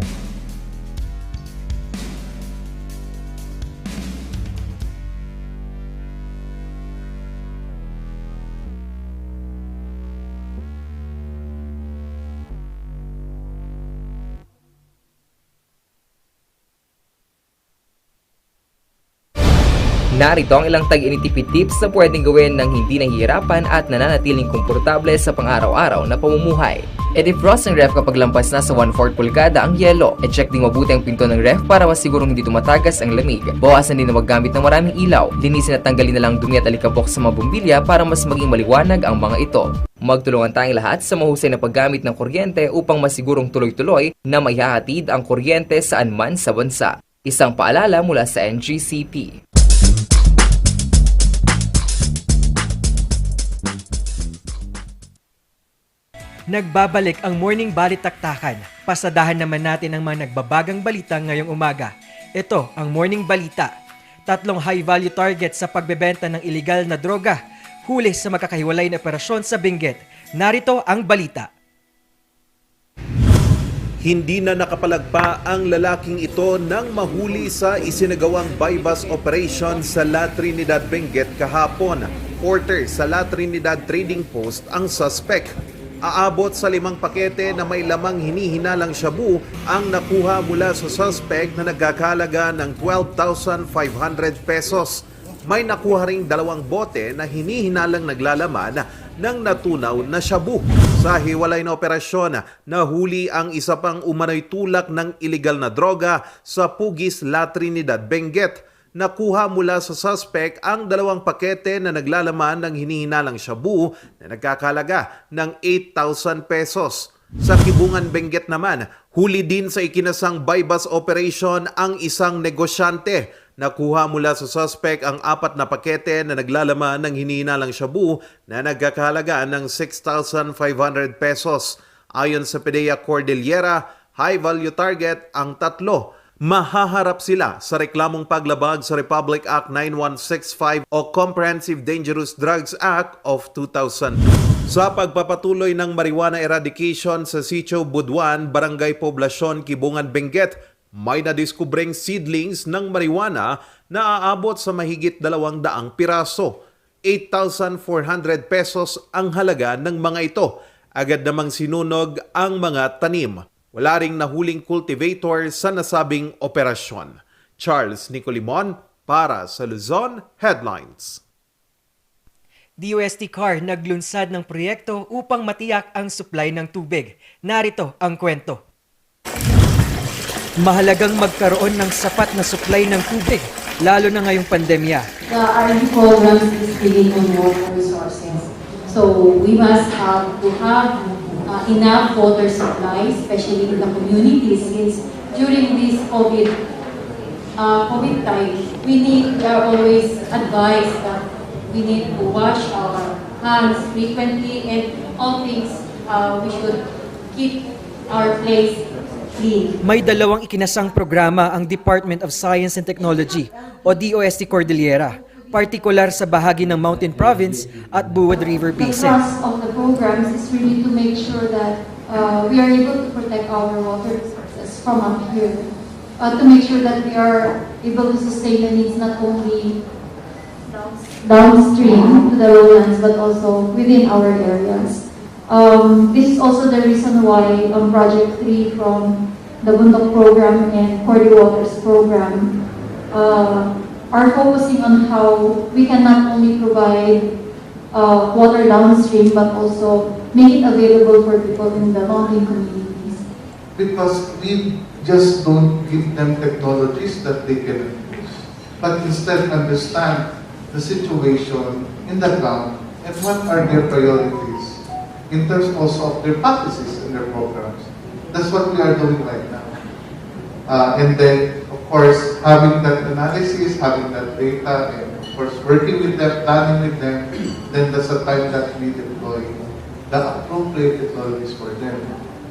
Narito ang ilang tag-initipid tips na pwedeng gawin ng hindi nahihirapan at nananatiling komportable sa pang-araw-araw na pamumuhay. I-defrost ng ref kapag lampas na sa 1/4 pulgada ang yelo. I-check din mabuti ang pinto ng ref para masigurong hindi tumatagas ang lamig. Bawasan din na maggamit ng maraming ilaw. Linisin at tanggalin na lang dumi at alikabok sa mga bumbilya para mas maging maliwanag ang mga ito. Magtulungan tayong lahat sa mahusay na paggamit ng kuryente upang masigurong tuloy-tuloy na maihahatid ang kuryente saan man sa bansa. Isang paalala mula sa NGCP. Nagbabalik ang Morning Balitaktakan. Pasadahan naman natin ang mga nagbabagang balita ngayong umaga. Ito ang Morning Balita. 3 high-value targets sa pagbebenta ng iligal na droga. Huli sa magkakahiwalay na operasyon sa Benguet. Narito ang balita. Hindi na nakapalagpa ang lalaking ito nang mahuli sa isinagawang bypass operation sa La Trinidad Benguet kahapon. Porter sa La Trinidad Trading Post ang suspect. Aabot sa 5 pakete na may lamang hinihinalang shabu ang nakuha mula sa suspect na nagkakalaga ng 12,500 pesos. May nakuha ring 2 bote na hinihinalang naglalaman ng natunaw na shabu. Sa hiwalay na operasyon, nahuli ang isa pang umano'y tulak ng iligal na droga sa Pugis, La Trinidad, Benguet. Nakuha mula sa suspect ang 2 pakete na naglalaman ng hinihinalang shabu na nagkakalaga ng 8,000 pesos. Sa Kibungan, Benguet naman, huli din sa ikinasang bypass operation ang isang negosyante. Nakuha mula sa suspect ang 4 na pakete na naglalaman ng hinihinalang shabu na nagkakalaga ng 6,500 pesos. Ayon sa PDEA Cordillera, high-value target ang 3. Mahaharap sila sa reklamong paglabag sa Republic Act 9165 o Comprehensive Dangerous Drugs Act of 2000. Sa pagpapatuloy ng marijuana eradication sa Sitio Buduan, Barangay Poblasyon, Kibungan, Benguet, may nadiskubreng seedlings ng marijuana na aabot sa mahigit 200 piraso. 8,400 pesos ang halaga ng mga ito. Agad namang sinunog ang mga tanim. Wala ring nahuling cultivator sa nasabing operasyon. Charles Nicolimon para sa Luzon Headlines. DOST CAR naglunsad ng proyekto upang matiyak ang supply ng tubig. Narito ang kwento. Mahalagang magkaroon ng sapat na supply ng tubig, lalo na ngayong pandemya. The R&D program is building on water resources. So we must have to have enough water supply, especially in the communities, since during this COVID time, we are always advised that we need to wash our hands frequently, and all things we should keep our place clean. May 2 ikinasang programa ang Department of Science and Technology o DOST Cordillera, partikular sa bahagi ng Mountain Province at Buwad River Basin. The thrust of the programs is really to make sure that we are able to protect our water resources from up here, to make sure that we are able to sustain the needs not only downstream to the lowlands but also within our areas. This is also the reason why Project 3 from the Bundok program and Cordy Waters program are focusing on how we can not only provide water downstream but also make it available for people in the mountain communities. Because we just don't give them technologies that they can use, but instead understand the situation in the ground and what are their priorities in terms also of their practices and their programs. That's what we are doing right now. And then, of course, having that analysis, having that data, and of course, working with them, planning with them, then that's the time that we deploy the appropriate technologies for them.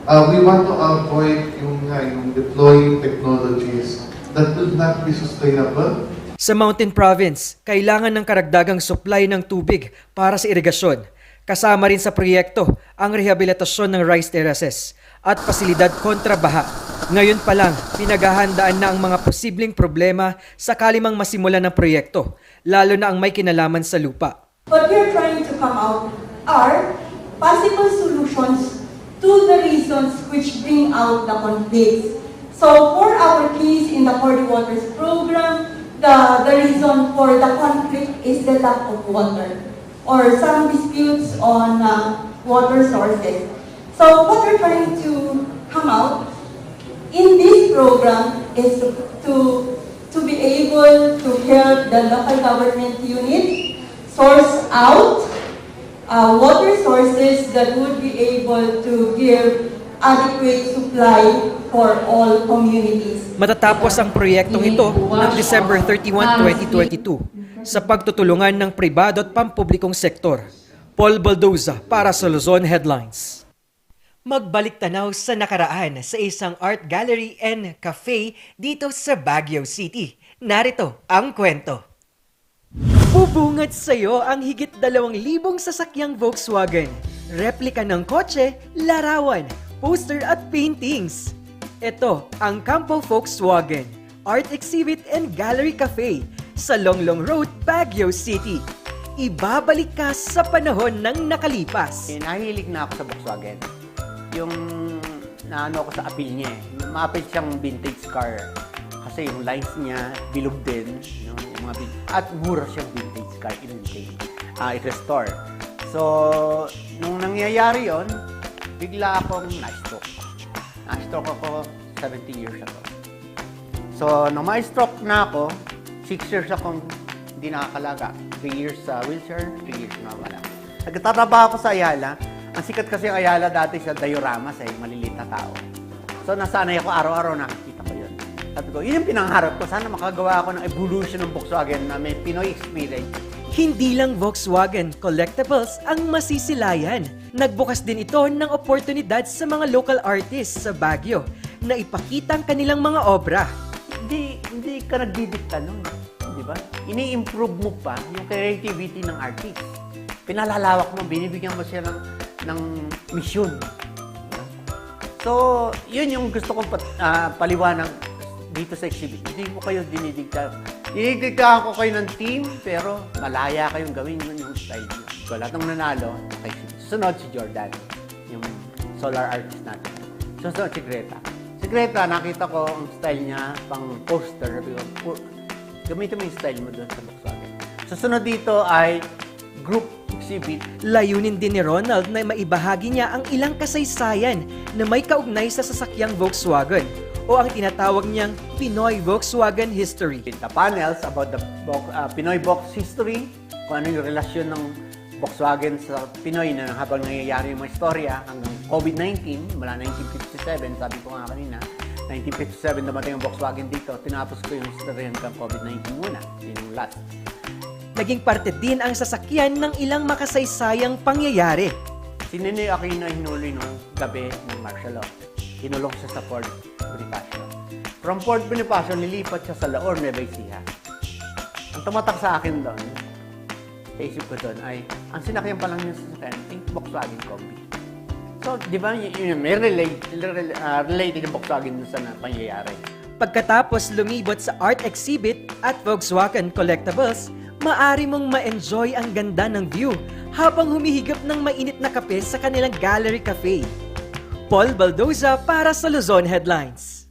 We want to avoid yung deploying technologies that will not be sustainable. Sa Mountain Province, kailangan ng karagdagang supply ng tubig para sa irigasyon. Kasama rin sa proyekto ang rehabilitasyon ng rice terraces at pasilidad kontra baha. Ngayon pa lang, pinaghahandaan na ang mga posibleng problema sakali mang masimulan ng proyekto, lalo na ang may kinalaman sa lupa. What we're trying to come out are possible solutions to the reasons which bring out the conflicts. So for our case in the Cordy Waters program, the reason for the conflict is the lack of water or some disputes on water sources. So what we're trying to come out in this program is to be able to help the local government unit source out water sources that would be able to give adequate supply for all communities. Matatapos ang proyektong ito ng December 31, 2022 sa pagtutulungan ng pribado at pampublikong sektor. Paul Baldoza para sa Luzon Headlines. Magbalik tanaw sa nakaraan sa isang art gallery and cafe dito sa Baguio City. Narito ang kwento. Bubungad sa iyo ang higit 2,000 sasakyang Volkswagen, replika ng kotse, larawan, poster at paintings. Ito ang Campo Volkswagen Art Exhibit and Gallery Cafe sa Longlong Road, Baguio City. Ibabalik ka sa panahon ng nakalipas. Nahilig na ako sa Volkswagen. Yung naano ko sa appeal niya eh. Ma-appeal siyang vintage car. Kasi yung lines niya, bilog din. No? Yung mga at mura siyang vintage car. I-restore. So, nung nangyayari yon, bigla akong na-stroke. Na-stroke ako 17 years ago. So, nung ma-stroke na ako, 6 years akong hindi nakakalaga. 3 years sa wheelchair, 3 years na wala. Nagtatrabaho ako sa Ayala. Ang sikat kasi ang Ayala dati sa dioramas maliliit na tao. So, nasanay ako araw-araw nakikita ko yun. Sabi ko, yun yung pinangarap ko. Sana makagawa ako ng evolution ng Volkswagen na may Pinoy experience. Hindi lang Volkswagen collectibles ang masisilayan. Nagbukas din ito ng oportunidad sa mga local artists sa Baguio na ipakita ang kanilang mga obra. Hindi ka nagdidikta nun. Di ba? Ini-improve mo pa yung creativity ng artist. Pinalalawak mo, binibigyan mo siya ng mission. So, yun yung gusto kong paliwanag dito sa exhibit. Hindi mo kayo dinidikta. Dinidiktahan ko kayo ng team, pero malaya kayong gawin yun yung style nyo. So, lahat ng nanalo, susunod si Jordan, yung solar artist natin. Susunod si Greta. Si Greta, nakita ko ang style niya, pang poster. Gamitin mo yung style mo doon sa Volkswagen. Susunod dito ay group exhibit. Layunin din ni Ronald na maibahagi niya ang ilang kasaysayan na may kaugnay sa sasakyang Volkswagen o ang tinatawag niyang Pinoy Volkswagen History. The panels about the Pinoy Volks history, kung ano yung relasyon ng Volkswagen sa Pinoy na habang nangyayari yung mga istorya hanggang COVID-19, mula 1957, sabi ko nga kanina, 1957 namatay yung Volkswagen dito, tinapos ko yung history hanggang COVID-19 muna, yun yung last. Naging parte din ang sasakyan ng ilang makasaysayang pangyayari. Si Ninoy Aquino hinuli nung gabi ng martial law. Hinulong siya sa Fort Bonifacio. From Fort Bonifacio, nilipat siya sa Laor, Nueva Ecija. Ang tumatak sa akin doon, sa isip ko doon, ay ang sinakyan pa lang yung sasakyan, Volkswagen Combi. So, di ba, may related yung Volkswagen dun sa pangyayari. Pagkatapos lumibot sa art exhibit at Volkswagen collectibles, maaari mong ma-enjoy ang ganda ng view habang humihigop ng mainit na kape sa kanilang gallery cafe. Paul Baldoza para sa Luzon Headlines.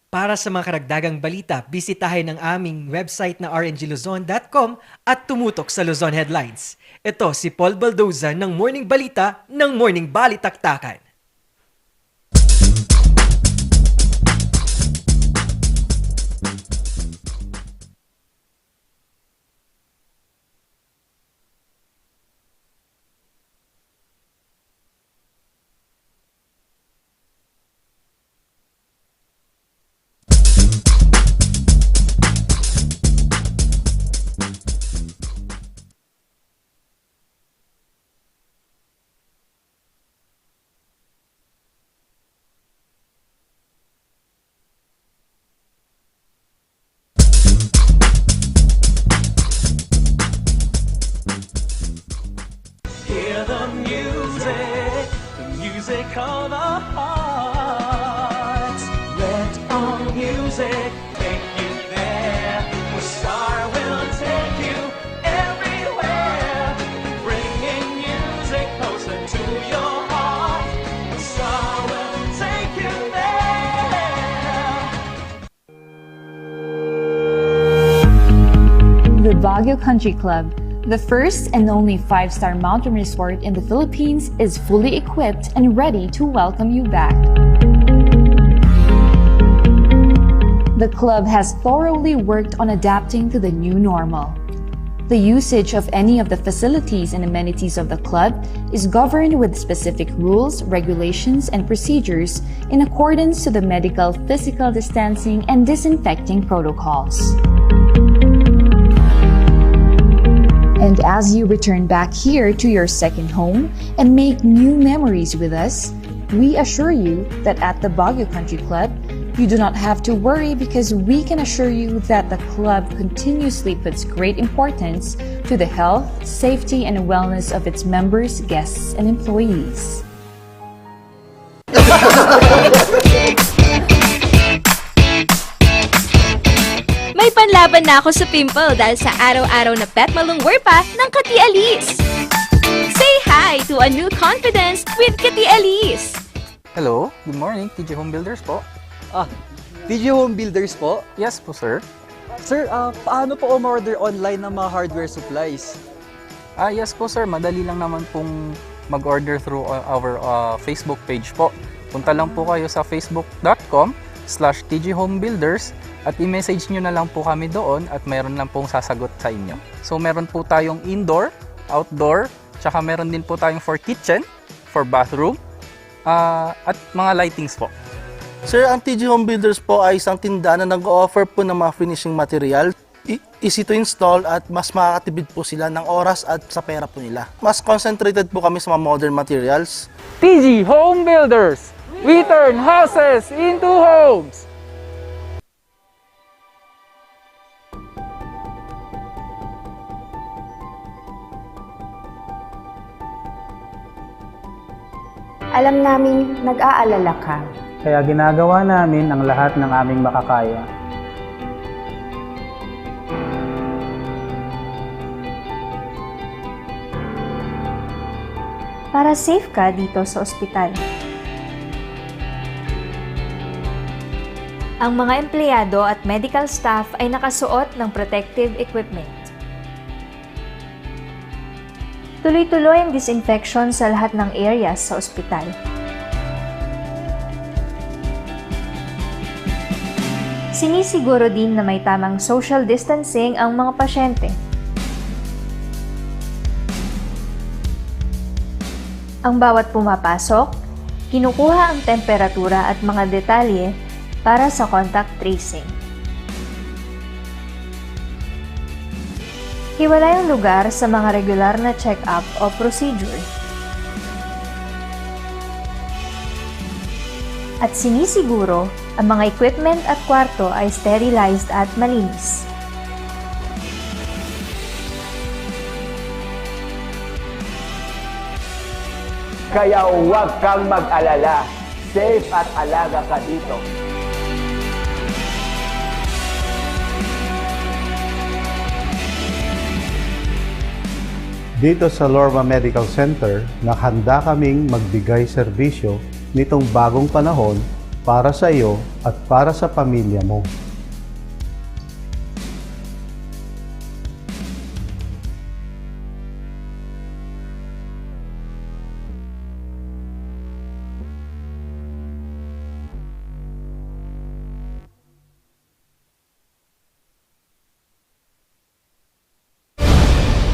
Para sa mga karagdagang balita, bisitahin ang aming website na rngluzon.com at tumutok sa Luzon Headlines. Ito si Paul Baldoza ng Morning Balita ng Morning Balitaktakan. Hear the music of the heart. Let our music take you there. The star will take you everywhere. Bringing music closer to your heart. The star will take you there. The Baguio Country Club, the first and only 5-star mountain resort in the Philippines, is fully equipped and ready to welcome you back. The club has thoroughly worked on adapting to the new normal. The usage of any of the facilities and amenities of the club is governed with specific rules, regulations, and procedures in accordance to the medical, physical distancing, and disinfecting protocols. And as you return back here to your second home and make new memories with us, we assure you that at the Baguio Country Club, you do not have to worry because we can assure you that the club continuously puts great importance to the health, safety, and wellness of its members, guests, and employees. May panlaban na ako sa pimple dahil sa araw-araw na pet malungwer pa ng Kati Alice. Say hi to a new confidence with Kati Alice. Hello, good morning, TJ Home Builders po. TJ Home Builders po? Yes po, sir. Sir, paano po umorder online ng mga hardware supplies? Yes po, sir. Madali lang naman pong mag-order through our Facebook page po. Punta lang po kayo sa facebook.com/tghomebuilders at i-message nyo na lang po kami doon at meron lang pong sasagot sa inyo. So meron po tayong indoor, outdoor, tsaka meron din po tayong for kitchen, for bathroom, at mga lightings po. Sir, ang TG Home Builders po ay isang tindahan na nag-offer po ng mga finishing material. Easy to install at mas makakatipid po sila ng oras at sa pera po nila. Mas concentrated po kami sa mga modern materials. TG Home Builders! We turn houses into homes! Alam naming nag-aalala ka. Kaya ginagawa namin ang lahat ng aming makakaya. Para safe ka dito sa ospital. Ang mga empleyado at medical staff ay nakasuot ng protective equipment. Tuloy-tuloy ang disinfection sa lahat ng areas sa ospital. Sinisiguro din na may tamang social distancing ang mga pasyente. Ang bawat pumapasok, kinukuha ang temperatura at mga detalye para sa contact tracing. Hiwalay ang lugar sa mga regular na check-up o procedure. At sinisiguro ang mga equipment at kwarto ay sterilized at malinis. Kaya huwag kang mag-alala. Safe at alaga ka dito. Dito sa Lorma Medical Center, nakahanda kaming magbigay serbisyo nitong bagong panahon para sa iyo at para sa pamilya mo.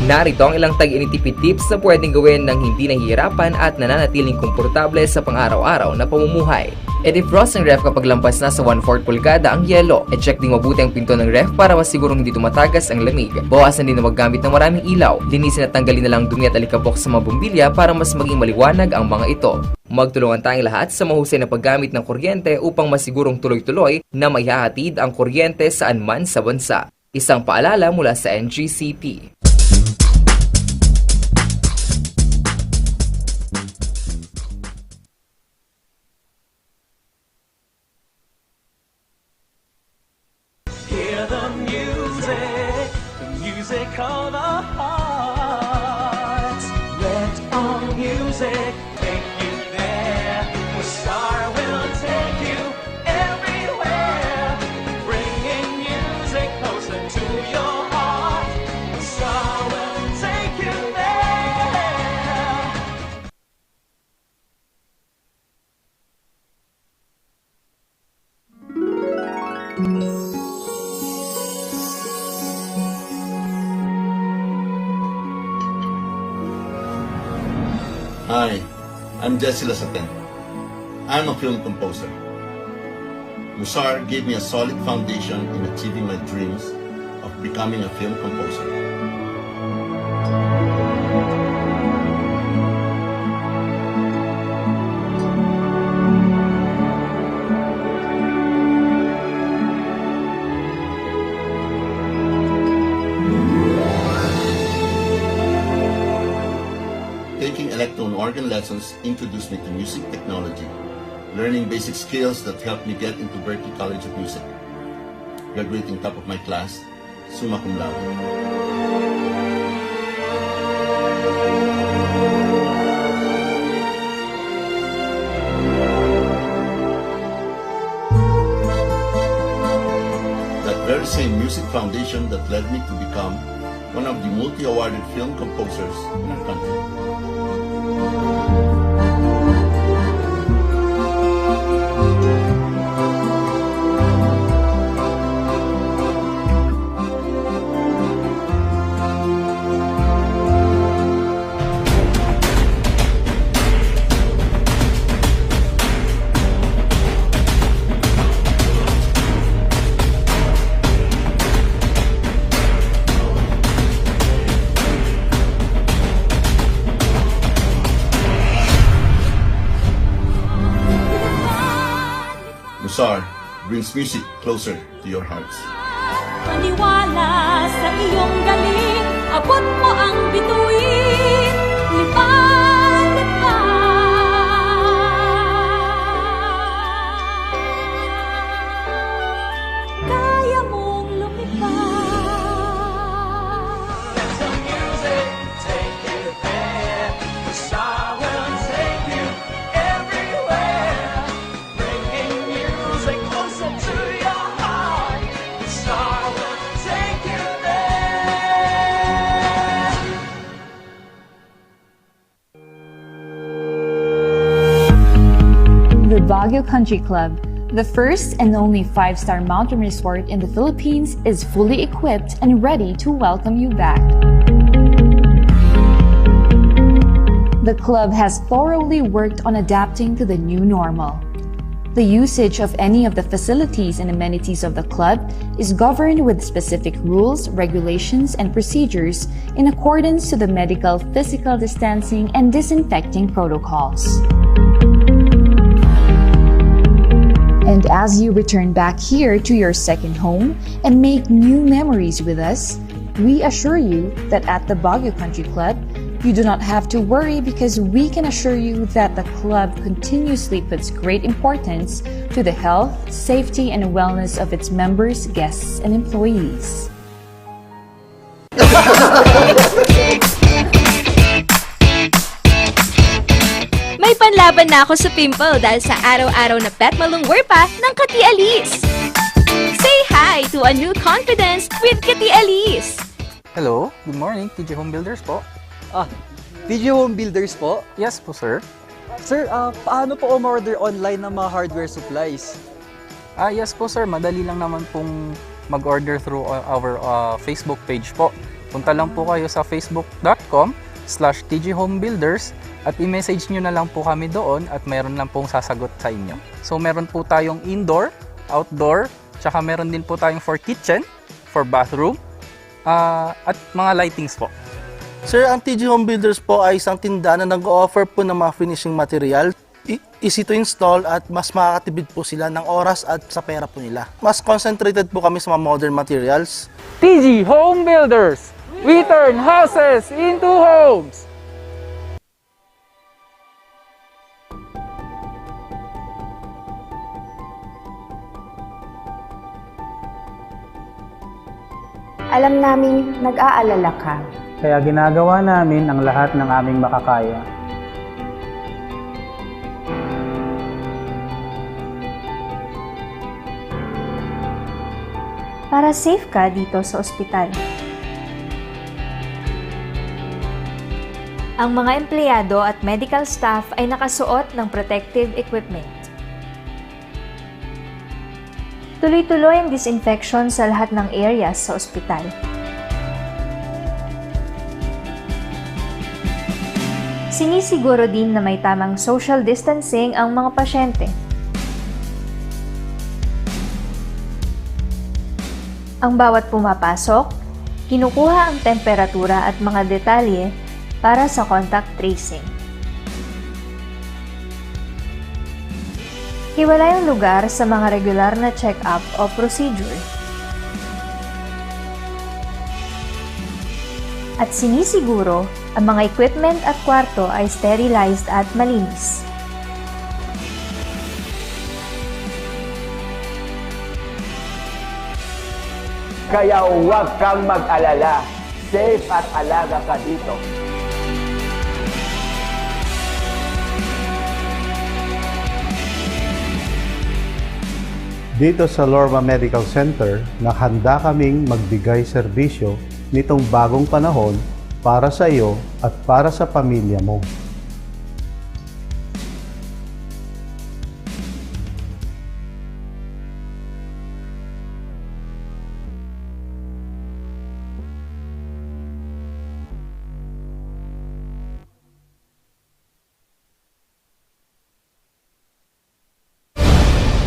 Narito ang ilang tag-initipid tips na pwedeng gawin ng hindi nahihirapan at nananatiling komportable sa pang-araw-araw na pamumuhay. I-defrost ang ref kapag lampas na sa 1/4 pulgada ang yelo. I-check din mabuti ang pinto ng ref para masigurong hindi tumatagas ang lamig. Bawasan din na maggamit ng maraming ilaw. Linisin at tanggalin na lang dumi at alikabok sa mga bumbilya para mas maging maliwanag ang mga ito. Magtulungan tayong lahat sa mahusay na paggamit ng kuryente upang masigurong tuloy-tuloy na maihahatid ang kuryente saan man sa bansa. Isang paalala mula sa NGCP. Hear the music of our hearts. Let our music take you there. The star will take you everywhere, bringing music closer to your heart. The star will take you there. Hi, I'm Jesse Lasaten. I'm a film composer. Musar gave me a solid foundation in achieving my dreams of becoming a film composer. Taking electron organ lessons introduced me to music technology, learning basic skills that helped me get into Berklee College of Music. Graduating top of my class, summa cum laude. That very same music foundation that led me to become one of the multi-awarded film composers in our country. Musar brings music closer to your hearts. Maniwala sa iyong galing, abot mo ang bituin, lipad-lipad. Kaya mong lumipad. Let the music take you there, the star will take you everywhere, bringing music closer to your heart. The star will take you there. The Baguio Country Club, the first and only 5-star mountain resort in the Philippines, is fully equipped and ready to welcome you back. The club has thoroughly worked on adapting to the new normal. The usage of any of the facilities and amenities of the club is governed with specific rules, regulations, and procedures in accordance to the medical, physical distancing, and disinfecting protocols. And as you return back here to your second home and make new memories with us, we assure you that at the Baguio Country Club, you do not have to worry because we can assure you that the club continuously puts great importance to the health, safety, and wellness of its members, guests, and employees. May panlaban na ako sa pimple dahil sa araw-araw na pet malungwer pa ng Kati Alice. Say hi to a new confidence with Kati Alice. Hello, good morning, TJ Home Builders po. TJ Home Builders po? Yes po, sir. Sir, paano po umorder online ng mga hardware supplies? Yes po, sir. Madali lang naman pong mag-order through our Facebook page po. Punta lang po kayo sa facebook.com/tjhomebuilders at i-message nyo na lang po kami doon at meron lang pong sasagot sa inyo. So meron po tayong indoor, outdoor, tsaka meron din po tayong for kitchen, for bathroom, at mga lightings po. Sir, ang TJ Home Builders po ay isang tindahan na nag-o-offer po ng mga finishing material. Easy to install at mas makakatipid po sila ng oras at sa pera po nila. Mas concentrated po kami sa mga modern materials. TG Home Builders, we turn houses into homes. Alam naming nag-aalala ka. Kaya ginagawa namin ang lahat ng aming makakaya. Para safe ka dito sa ospital. Ang mga empleyado at medical staff ay nakasuot ng protective equipment. Tuloy-tuloy ang disinfection sa lahat ng areas sa ospital. Sinisiguro din na may tamang social distancing ang mga pasyente. Ang bawat pumapasok, kinukuha ang temperatura at mga detalye para sa contact tracing. Hiwalay ang lugar sa mga regular na check-up o procedure. At sinisiguro, ang mga equipment at kwarto ay sterilized at malinis. Kaya huwag kang mag-alala. Safe at alaga ka dito. Dito sa Lorma Medical Center, nakahanda kaming magbigay serbisyo nitong bagong panahon para sa iyo at para sa pamilya mo.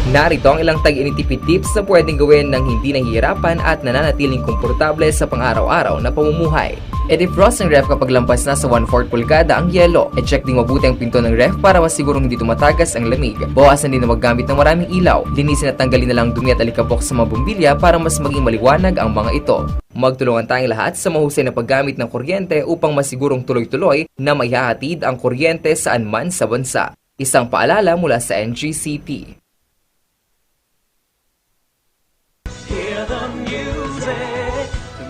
Narito ang ilang tag-initipid tips na pwedeng gawin ng hindi nahihirapan at nananatiling komportable sa pang-araw-araw na pamumuhay. I-defrost ng ref kapag lampas na sa 1/4 pulgada ang yelo. I-check din mabuti ang pinto ng ref para masigurong hindi tumatagas ang lamig. Bawasan din na maggamit ng maraming ilaw. Linisin at tanggalin na lang dumi at alikabok sa mga bumbilya para mas maging maliwanag ang mga ito. Magtulungan tayong lahat sa mahusay na paggamit ng kuryente upang masigurong tuloy-tuloy na maihahatid ang kuryente saan man sa bansa. Isang paalala mula sa NGCP. Hear the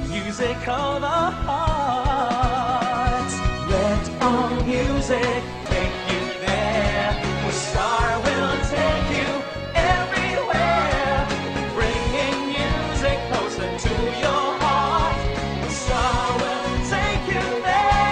music of our hearts. Let our music take you there, where Star will take you everywhere, bringing music closer to your heart. Star will take you there.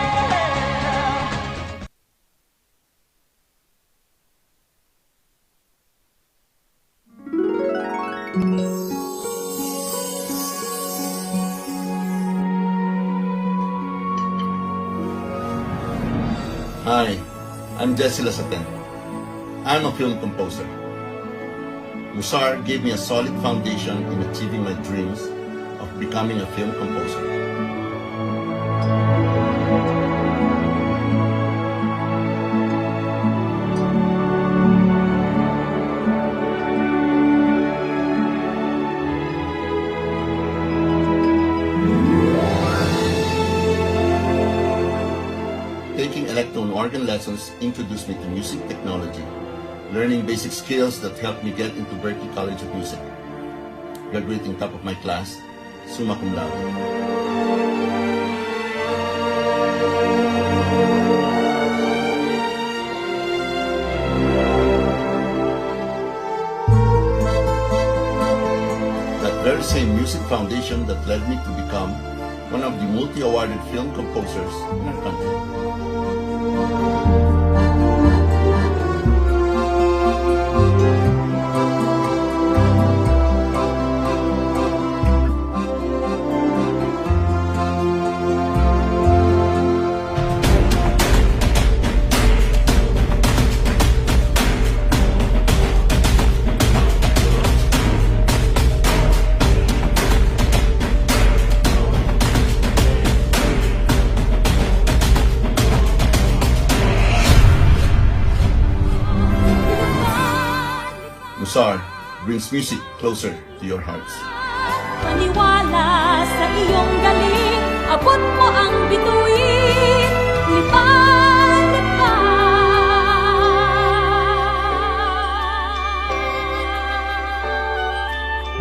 Hi, I'm Jesse Lasaten. I'm a film composer. Musar gave me a solid foundation in achieving my dreams of becoming a film composer. Taking electron organ lessons introduced me to music technology, learning basic skills that helped me get into Berklee College of Music. Graduating top of my class, summa cum laude. very same music foundation that led me to become one of the multi-awarded film composers in our country. Musar brings music closer to your hearts. Maniwala sa iyong galing, abot mo ang bituin, lipad.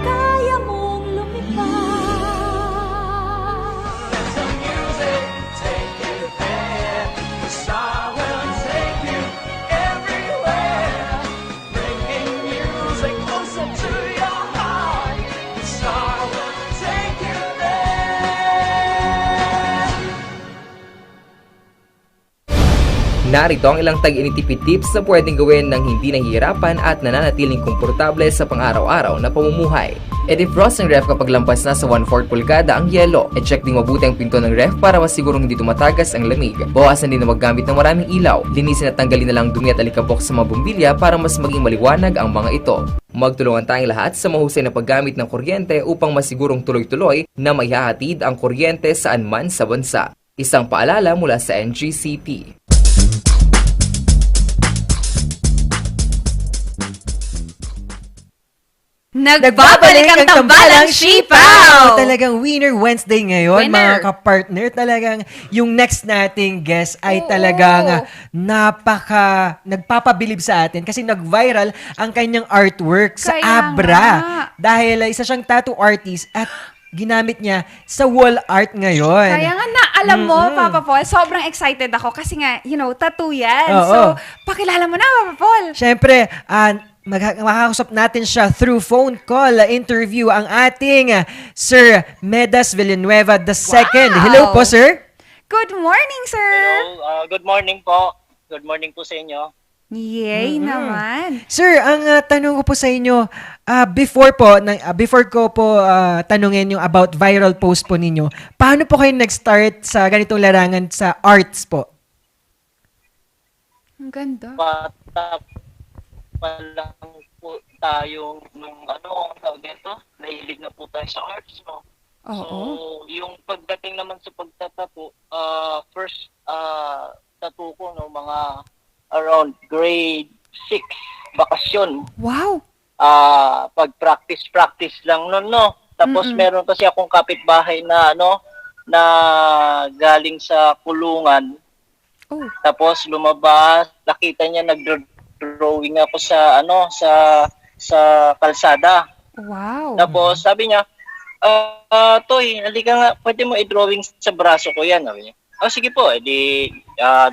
Kaya mong lumipad. Let the music take you there, the star will take you everywhere, bringing music closer to your heart. The star will take you there. Narito ang ilang tag-initipid tips na pwedeng gawin ng hindi nahihirapan at nananatiling komportable sa pang-araw-araw na pamumuhay. I-defrost ng ref kapag lampas na sa 1/4 pulgada ang yelo. I-check din mabuti ang pinto ng ref para masigurong hindi tumatagas ang lamig. Bawasan din na maggamit ng maraming ilaw. Linisin at tanggalin na lang dumi at alikabok sa mga bumbilya para mas maging maliwanag ang mga ito. Magtulungan tayong lahat sa mahusay na paggamit ng kuryente upang masigurong tuloy-tuloy na maihahatid ang kuryente saan man sa bansa. Isang paalala mula sa NGCP. Nagbabalik ang tambalang Sipaw! Talagang Winner Wednesday ngayon, Winner. mga kapartner. Talagang yung next nating guest ay talagang nagpapabilib sa atin kasi nag-viral ang kanyang artwork sa Kaya Abra. nga. Dahil isa siyang tattoo artist at ginamit niya sa wall art ngayon. Kaya nga alam mo, Papa Paul, sobrang excited ako kasi nga, tattoo yan. Oo. So, pakilala mo na, Papa Paul. Siyempre, makakausap natin siya through phone call interview ang ating Sir Medas Villanueva II. Wow! Hello po, sir. Good morning, sir. Hello, good morning po. Good morning po sa inyo. Yay naman. Sir, ang tanong ko po sa inyo, before ko po tanungin yung about viral post po ninyo, paano po kayo nag-start sa ganitong larangan sa arts po? Ang ganda. Bata pa lang po tayo nung tawag nito, nahilig na po tayo sa arts, no? Oo. So, yung pagdating naman sa pagtatato, first tattoo ko, no, mga around grade 6, bakasyon. Wow! Pag-practice lang nun, no? Tapos meron kasi akong kapitbahay na, na galing sa kulungan. Oh. Tapos lumabas, nakita niya nag-drawing ako sa, sa kalsada. Wow! Tapos sabi niya, Toy, halika nga, pwede mo i-drawing sa braso ko yan. Sabi niya. Sige po, edi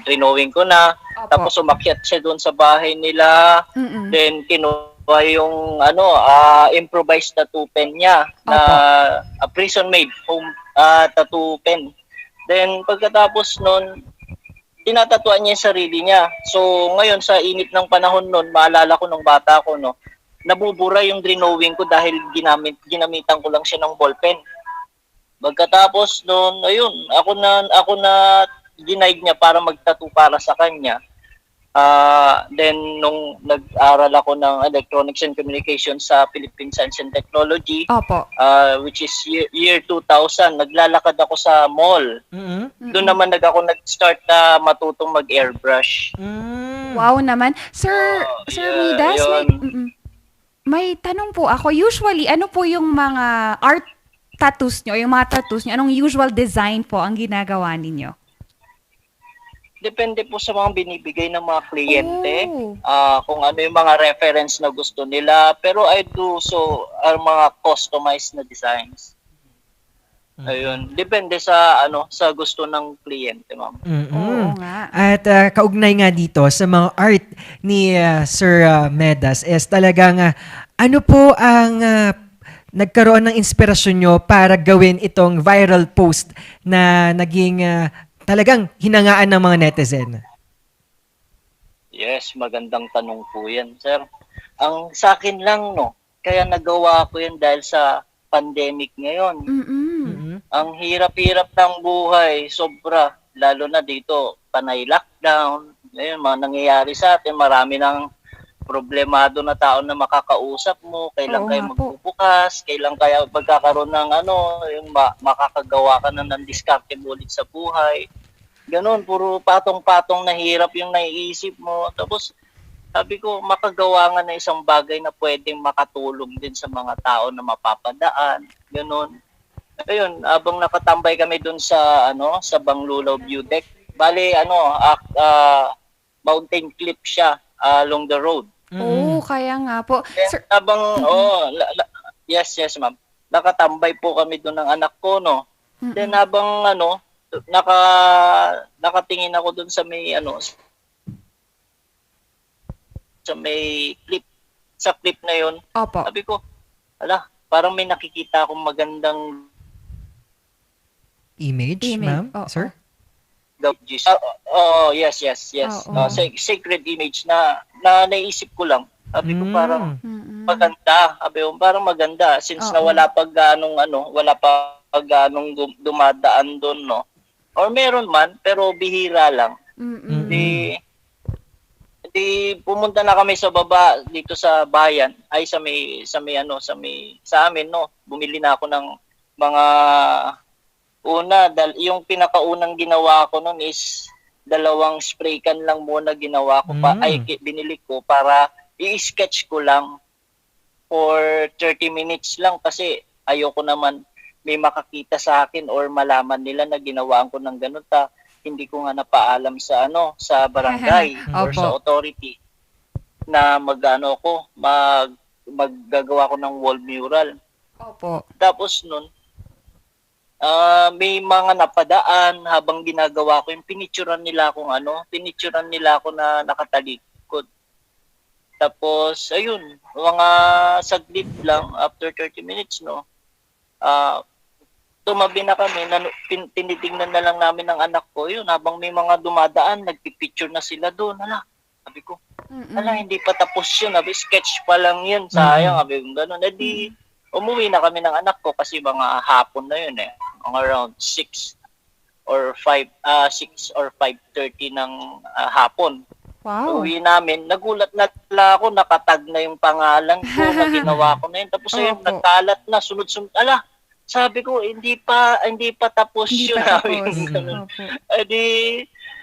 drawing ko na. Opo. Tapos umakyat siya doon sa bahay nila. Then kinuha yung improvised tattoo pen niya na prison made home tattoo pen. Then pagkatapos nun, tinatatuan niya yung sarili niya. So ngayon sa init ng panahon nun, maalala ko nung bata ko, no, nabubura yung drawing ko dahil ginamitan ko lang siya ng ballpen. Pagkatapos noon, ayun, ako na ginaid niya para magtattoo para sa kanya. Then nung nag-aral ako ng Electronics and Communication sa Philippine Science and Technology, which is year 2000, naglalakad ako sa mall. Doon naman ako nag-start na matutong mag-airbrush. Wow naman. Sir Midas, may tanong po ako. Usually, ano po yung mga art tattoos nyo, yung mga tattoos nyo, anong usual design po ang ginagawa ninyo? Depende po sa mga binibigay ng mga kliyente, kung ano yung mga reference na gusto nila. Pero I do ang mga customized na designs. Ayun, depende sa sa gusto ng kliyente, ma'am. Oo nga. At kaugnay nga dito sa mga art ni Sir Medas is talagang ano po ang nagkaroon ng inspirasyon nyo para gawin itong viral post na naging talagang hinangaan ng mga netizen? Yes, magandang tanong po yan, sir. Ang sa akin lang, no, kaya nagawa ko yan dahil sa pandemic ngayon. Ang hirap-hirap ng buhay, sobra. Lalo na dito, panay lockdown. Ngayon, mga nangyayari sa atin, marami ng problemado na tao na makakausap mo, kailan kayo magbubukas, kailan kaya magkakaroon ng yung makakagawa ka na ng diskarte ulit sa buhay. Ganon, puro patong-patong na hirap yung naiisip mo. Tapos, sabi ko, makagawa nga na isang bagay na pwedeng makatulong din sa mga tao na mapapadaan. Ganon. Ayun, habang nakatambay kami dun sa sa Banglulaw View Deck. Bale, mountain cliff siya along the road. Kaya nga po. Then, habang yes ma'am. Nakatambay po kami doon ng anak ko, no. Then habang nakatingin ako doon sa may sa may clip. Sa clip na 'yon. Sabi ko, parang may nakikita akong magandang image, ma'am? Sir? Yes. Sacred image na naisip ko lang. Sabi ko parang maganda. Sabi ko parang maganda since na wala pa ganong dumadaan doon, no. Or meron man pero bihira lang. Di pumunta na kami sa baba dito sa bayan, ay sa amin, no. Bumili na ako ng mga yung pinakaunang ginawa ko noon is 2 spray can lang muna ginawa ko binili ko para i-sketch ko lang for 30 minutes lang kasi ayoko naman may makakita sa akin or malaman nila na ginawaan ko ng ganun hindi ko nga napaalam sa sa barangay or sa authority na maggagawa ko ng wall mural. Tapos nun may mga napadaan habang ginagawa ko yung pinicturan nila ako na nakatalikod. Tapos ayun, mga saglit lang after 30 minutes, no. Tumabi na kami, tinitingnan na lang namin ng anak ko, yun, habang may mga dumadaan, nagpipicture na sila doon. Sabi ko, hindi pa tapos yun, sketch pa lang yun, sayang, sabi ko, gano'n. Umuwi na kami ng anak ko kasi mga hapon na yun around 6 or 5:30 ng hapon. Wow. Uwi namin, nagulat na ako, nakatag na yung pangalan ko na ginawa ko na yun. Tapos ayun, nagkalat na, sunod-sunod. Sabi ko, hindi pa tapos yun.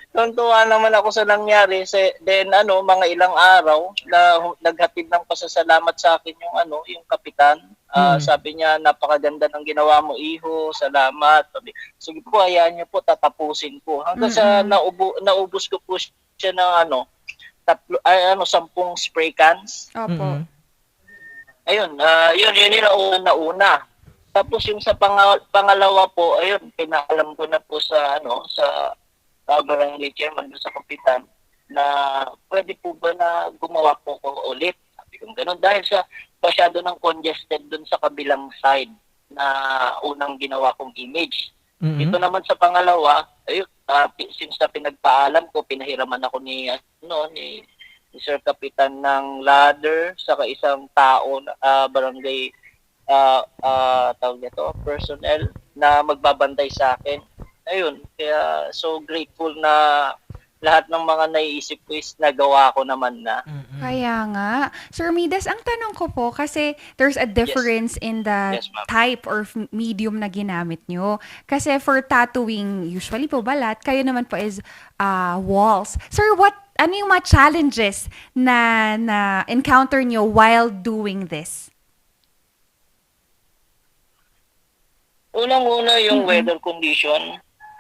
Tuntuwa naman ako sa nangyari. Then mga ilang araw na naghatid ng pasasalamat sa akin yung kapitan. Sabi niya, napakaganda ng ginawa mo, iho, salamat. Sabi, sige po, hayaan niyo po, tatapusin ko. Hanggang sa naubos ko po siya ng 10 spray cans. Ayun, yun yung nauna. Tapos yung sa pangalawa po, ayun, pinaalam ko na po sa barangay chairman, sa kapitan, na pwede po ba na gumawa po ko ulit. Sabi ko gano'n dahil sa masyado ng congested dun sa kabilang side na unang ginawa kong image. Ito naman sa pangalawa, ayun, since na pinagpaalam ko, pinahiraman ako ni Sir Kapitan ng ladder, saka isang tao, barangay tawag nito, personnel na magbabantay sa akin. Ayun, kaya so grateful na lahat ng mga naiisip ko is nagawa ko naman na. Kaya nga. Sir Midas, ang tanong ko po, kasi there's a difference in the type or medium na ginamit nyo. Kasi for tattooing, usually po balat, kayo naman po is walls. Sir, ano yung mga challenges na encounter nyo while doing this? Unang-una yung weather condition.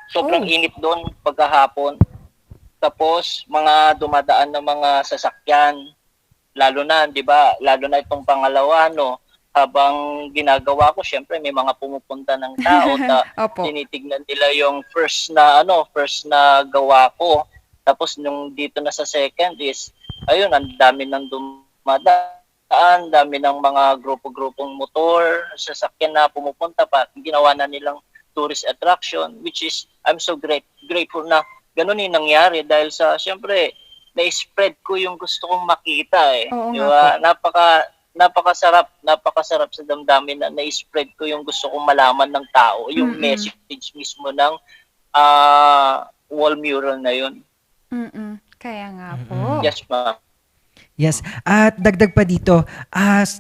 Sobrang init doon pagkahapon. Tapos mga dumadaan na mga sasakyan. Lalo na, 'di ba? Lalo na itong pangalawa, no. Habang ginagawa ko, syempre may mga pumupunta ng tao tinitignan nila yung first na gawa ko. Tapos nung dito na sa second is ayun, ang dami nang dumadaan. dami ng mga grupo-grupong motor, sasakyan na pumupunta pa, ginawa na nilang tourist attraction, which is, I'm so grateful na ganun yung nangyari dahil sa, syempre, na-spread ko yung gusto kong makita eh. Oo Di nga ba? Napakasarap sa damdamin na na-spread ko yung gusto kong malaman ng tao, yung message mismo ng wall mural na yun. Kaya nga po. Yes, ma'am. Yes. At dagdag pa dito,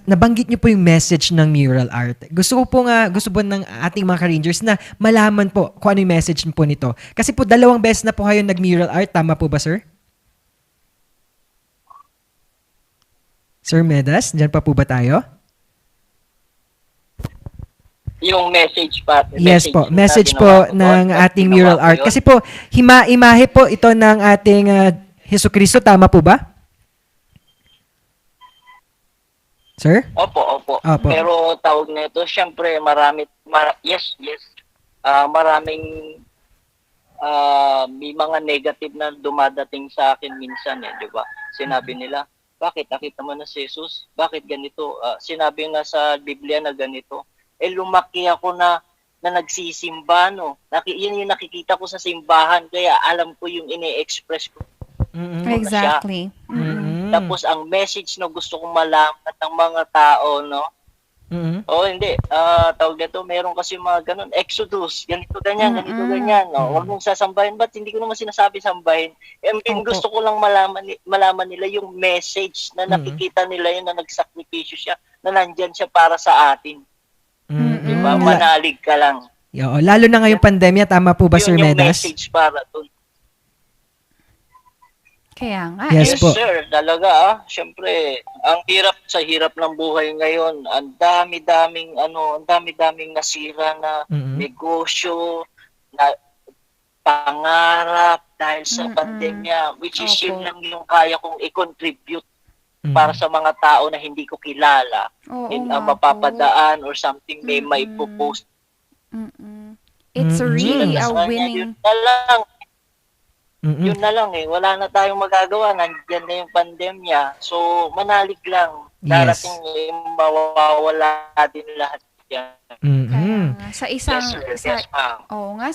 nabanggit niyo po yung message ng mural art. Gusto po ng ating mga ka-Rangers na malaman po kung ano yung message po nito. Kasi po 2 beses na po kayo nag-mural art. Tama po ba, sir? Sir Medas, dyan pa po ba tayo? Yung message pa. Yes po, message po ng ating mural art. Kasi po, imahe po ito ng ating Jesucristo. Tama po ba? Sir? Opo. Pero tawag nito, syempre yes. Maraming may mga negative na dumadating sa akin minsan di ba? Sinabi nila, bakit nakita mo na si Jesus? Bakit ganito? Sinabi nga sa Biblia na ganito. Lumaki ako na nagsisimba, no? Yun yung nakikita ko sa simbahan, kaya alam ko yung ini-express ko. Exactly. Tapos ang message na gusto kong malaman ng mga tao, no? Hindi. Tawag nito, meron kasi mga ganun. Exodus, ganito, ganyan. No? Huwag mong sasambahin. Ba't hindi ko naman sinasabi sambahin? Gusto ko lang malaman nila yung message na nakikita nila yun, na nagsakripisyo siya, na nandyan siya para sa atin. Diba? Manalig ka lang. Lalo na ngayong pandemya, tama po ba, Sir Yun yung Medas? message para doon. Kaya nga. Yes po. Sir, talaga Siyempre, ang hirap ng buhay ngayon. Ang dami-daming nasira na negosyo, na pangarap dahil sa pandemya, which is yun lang yung kaya kong i-contribute para sa mga tao na hindi ko kilala. Mapapadaan or something may post. It's really a winning. Yun na lang wala na tayong magagawa, nandiyan na yung pandemya, so manalig lang, darating mawawala din lahat yan. Sa isang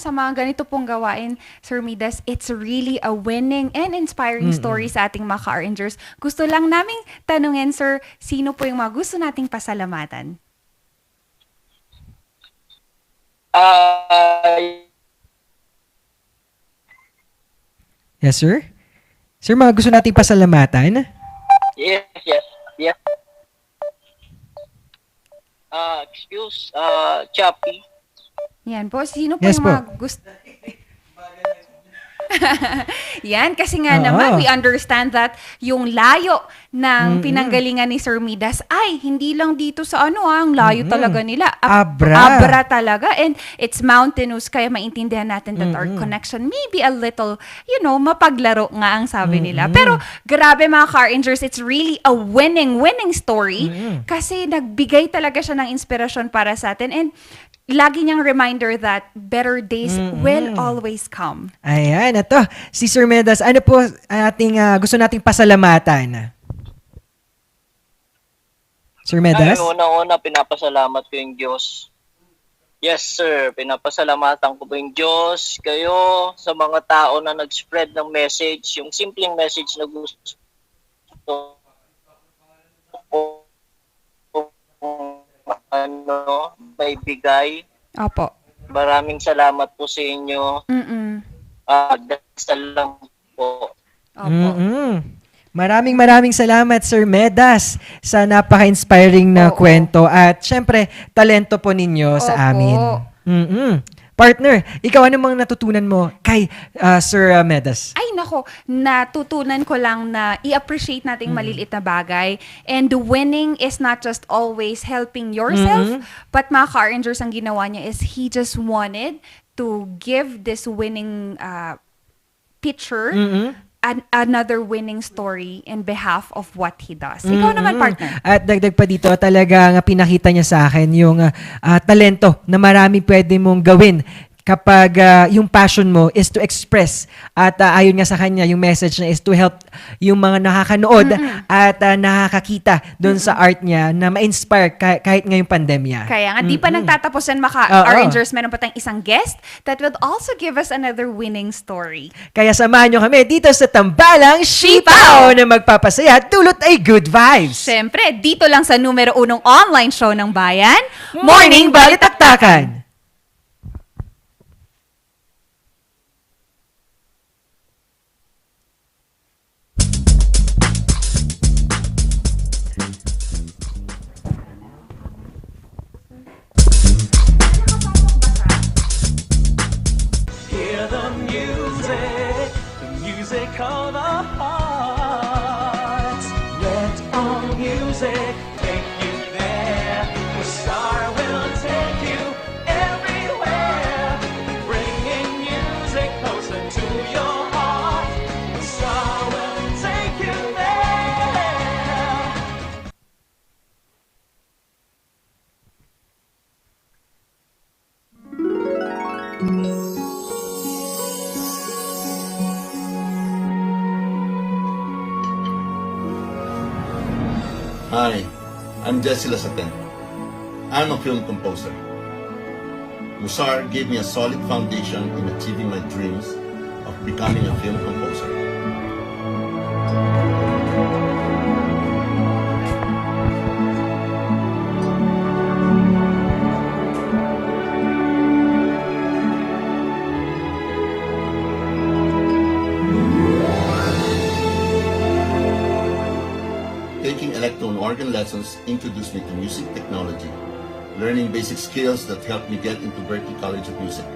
sa mga ganito pong gawain, Sir Midas, it's really a winning and inspiring story sa ating mga ka-Rangers. Gusto lang naming tanungin, Sir, sino po yung mga gusto nating pasalamatan? Yes, sir? Sir, mga gusto nating pasalamatan? Yes. Chappy. Yan po. Sino po yung mga gusto? Yan, kasi nga naman, we understand that yung layo ng pinanggalingan ni Sir Midas ay hindi lang dito sa ang layo talaga nila. Abra talaga. And it's mountainous, kaya maintindihan natin that our connection may be a little, mapaglaro nga ang sabi nila. Pero grabe mga Car-Rangers, it's really a winning story kasi nagbigay talaga siya ng inspirasyon para sa atin. And lagi niyang reminder that better days will always come. Ayan, ito. Si Sir Medas, ano po ating gusto nating pasalamatan? Sir Medas? Una-una, pinapasalamat ko yung Diyos. Yes, sir. Pinapasalamatan ko po yung Diyos, kayo, sa mga tao na nag-spread ng message, yung simpleng message na gusto may bigay. Opo. Maraming salamat po sa inyo. Dasal lang po. Opo. Maraming salamat, Sir Medas, sa napaka-inspiring na kwento at syempre, talento po ninyo sa amin. Partner, ikaw ano mang natutunan mo kay Sir Medas? Ay nako, natutunan ko lang na i-appreciate nating maliliit na bagay. And winning is not just always helping yourself, but mga Car-Rangers, ang ginawa niya is he just wanted to give this winning picture another winning story in behalf of what he does. Ikaw naman, partner. At dagdag pa dito, talagang pinakita niya sa akin yung talento na marami pwede mong gawin kapag yung passion mo is to express at ayon nga sa kanya yung message niya is to help yung mga nakakanood at nakakakita doon sa art niya na ma-inspire kahit ngayong pandemya. Kaya nga, di pa nagtatapos yan, Rangers. Meron pa tayong isang guest that will also give us another winning story. Kaya samahan nyo kami dito sa Tambalang Sipaw na magpapasaya at dulot ay good vibes. Siyempre, dito lang sa numero 1 online show ng bayan, Morning Balitaktakan! Hear the music of the heart. Let all music take you there. The star will take you everywhere, bringing music closer to your heart. The star will take you there. Hi, I'm Jesse Lasaten. I'm a film composer. Musar gave me a solid foundation in achieving my dreams of becoming a film composer. Taking electron organ lessons introduced me to music technology, learning basic skills that helped me get into Berklee College of Music.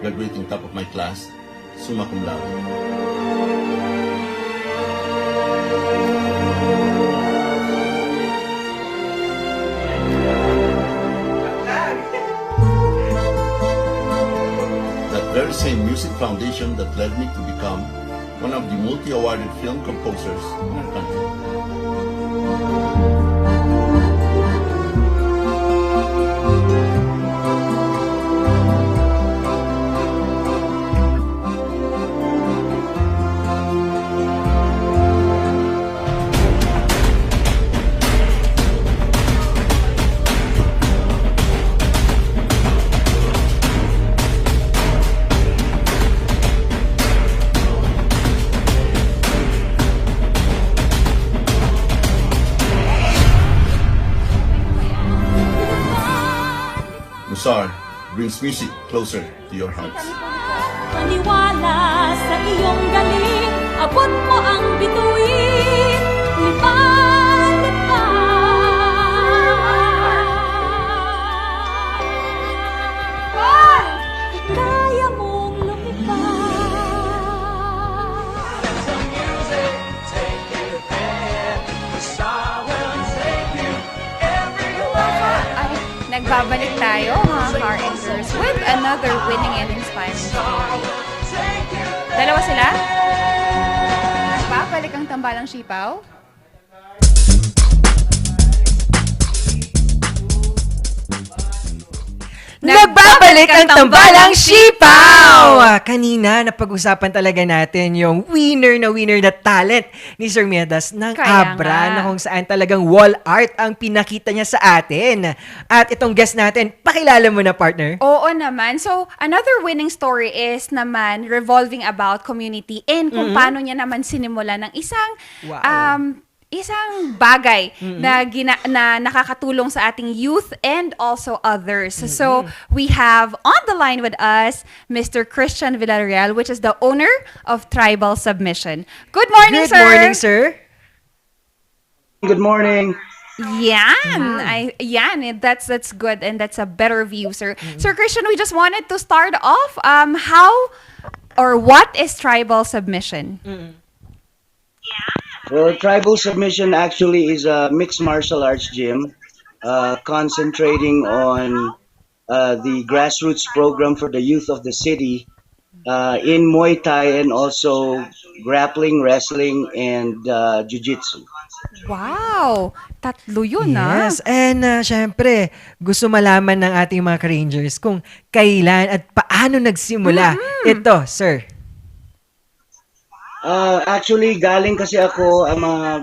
Graduating top of my class, summa cum laude. That very same music foundation that led me to become one of the multi-awarded film composers in our country. Musar brings music closer to your hearts. Maniwala sa iyong galing, abot mo ang bituin, lumipad. Kaya mong lumipad. Let the music take you there, the star will take you everywhere. Ay, nagbabalik tayo, mga Car Rangers, with another winning and inspiring story. Dalawa sila? Nagbabalik ang Tambalang Sipaw? Nagbabalik ang Tambalang Sipaw! Kanina, napag-usapan talaga natin yung winner na talent ni Sir Miedas ng Kaya Abra nga. na kung saan talagang wall art ang pinakita niya sa atin. At itong guest natin, pakilala mo na, partner. Oo naman. So, another winning story is naman revolving about community and kung paano niya naman sinimula ng isang isang bagay na nakakatulong sa ating youth and also others. So, we have on the line with us Mr. Christian Villarreal, which is the owner of Tribal Submission. Good morning, sir! Good morning, sir! Good morning. That's good and that's a better view, sir. Sir Christian, we just wanted to start off how or what is Tribal Submission? Well, Tribal Submission actually is a mixed martial arts gym concentrating on the grassroots program for the youth of the city in Muay Thai and also grappling, wrestling, and Jiu-Jitsu. Wow! Tatlo yun, Yes, and syempre, gusto malaman ng ating mga ka-Rangers kung kailan at paano nagsimula ito, sir. Actually, galing kasi ako, I'm a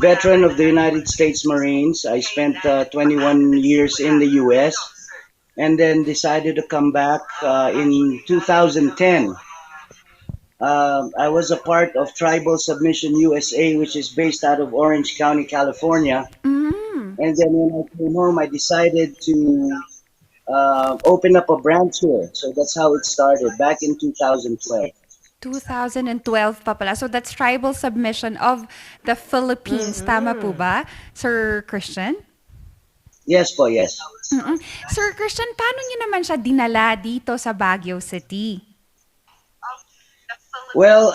veteran of the United States Marines. I spent 21 years in the U.S. and then decided to come back in 2010. I was a part of Tribal Submission USA, which is based out of Orange County, California. And then when I came home, I decided to open up a branch here. So that's how it started back in 2012. 2012 pa pala. So that's Tribal Submission of the Philippines. Tama po ba, Sir Christian? Yes po, yes. Sir Christian, paano niyo naman siya dinala dito sa Baguio City? Well,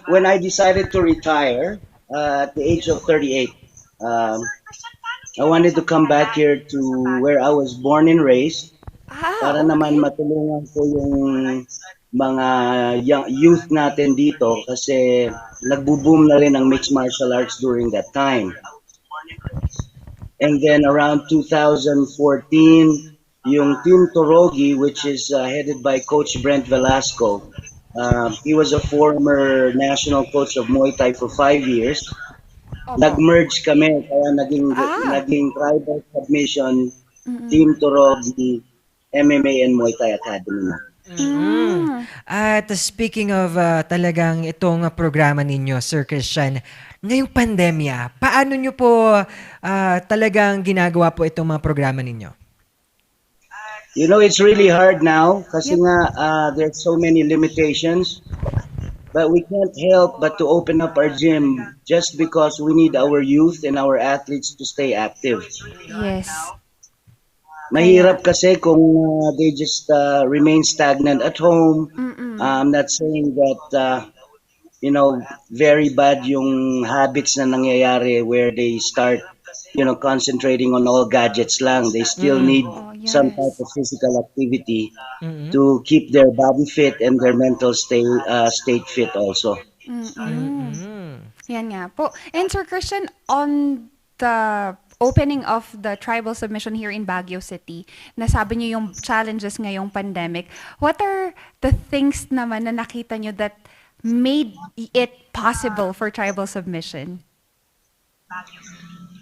when I decided to retire at the age of 38, I wanted to come back here to where I was born and raised para naman matulungan ko yung mga youth natin dito kasi nagbo-boom na rin ang mixed martial arts during that time. And then around 2014, yung Team Torogi, which is headed by Coach Brent Velasco, he was a former national coach of Muay Thai for 5 years. Nag-merge kami, kaya naging tribal submission, Team Torogi, MMA and Muay Thai Academy na. At speaking of talagang itong programa ninyo, Sir Christian, ngayong pandemya, paano nyo po talagang ginagawa po itong mga programa ninyo? You know, it's really hard now kasi nga there's so many limitations. But we can't help but to open up our gym just because we need our youth and our athletes to stay active. Yes. Mahirap kasi kung they just remain stagnant at home. I'm not saying that, you know, very bad yung habits na nangyayari where they start, you know, concentrating on all gadgets lang. They still need some type of physical activity to keep their body fit and their mental state fit also. Yan nga po. And Sir Christian, on the opening of the tribal submission here in Baguio City, nasabi niyo yung challenges ngayong pandemic. What are the things naman na nakita niyo that made it possible for tribal submission?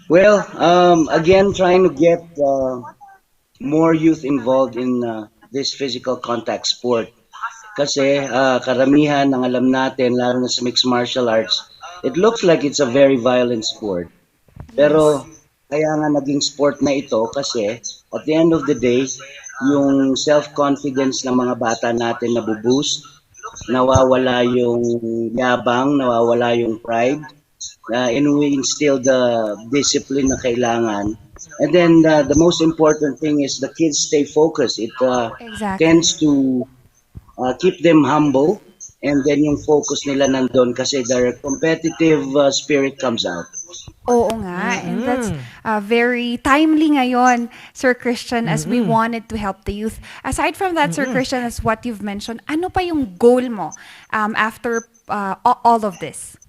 Well, again, trying to get more youth involved in this physical contact sport. Kasi karamihan ng alam natin, lalo na sa mixed martial arts, it looks like it's a very violent sport. Pero kaya nga naging sport na ito kasi at the end of the day, yung self-confidence ng mga bata natin nabuboost, nawawala yung yabang, nawawala yung pride, and we instill the discipline na kailangan. And then the most important thing is the kids stay focused. It tends to keep them humble, and then yung focus nila nandun kasi their competitive spirit comes out. Oo nga, and that's very timely ngayon, Sir Christian, as we wanted to help the youth. Aside from that, Sir Christian, as what you've mentioned, ano pa yung goal mo after all of this?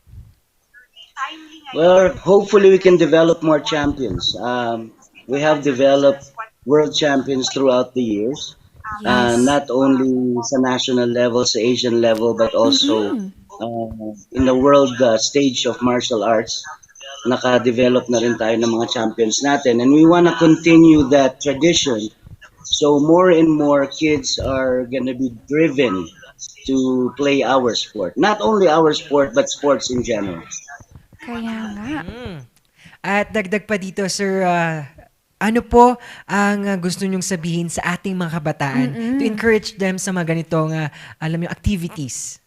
Well, hopefully we can develop more champions. We have developed world champions throughout the years. Not only sa national level, sa Asian level, but also in the world stage of martial arts. Naka-develop na rin tayo ng mga champions natin. And we want to continue that tradition. So more and more kids are going to be driven to play our sport. Not only our sport, but sports in general. Kaya nga. At dagdag pa dito, sir, ano po ang gusto nyong sabihin sa ating mga kabataan to encourage them sa mga ganitong, alam yung activities?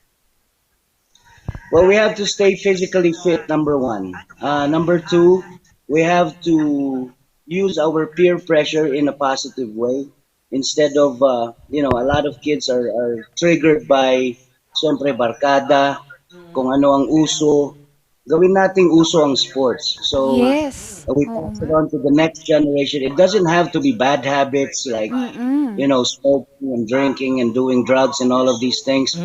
Well, we have to stay physically fit, number one. Number two, we have to use our peer pressure in a positive way. Instead of, you know, a lot of kids are triggered by, siyempre, barkada, kung ano ang uso. Gawin nating uso ang sports. So, we pass it on to the next generation. It doesn't have to be bad habits like, you know, smoking and drinking and doing drugs and all of these things.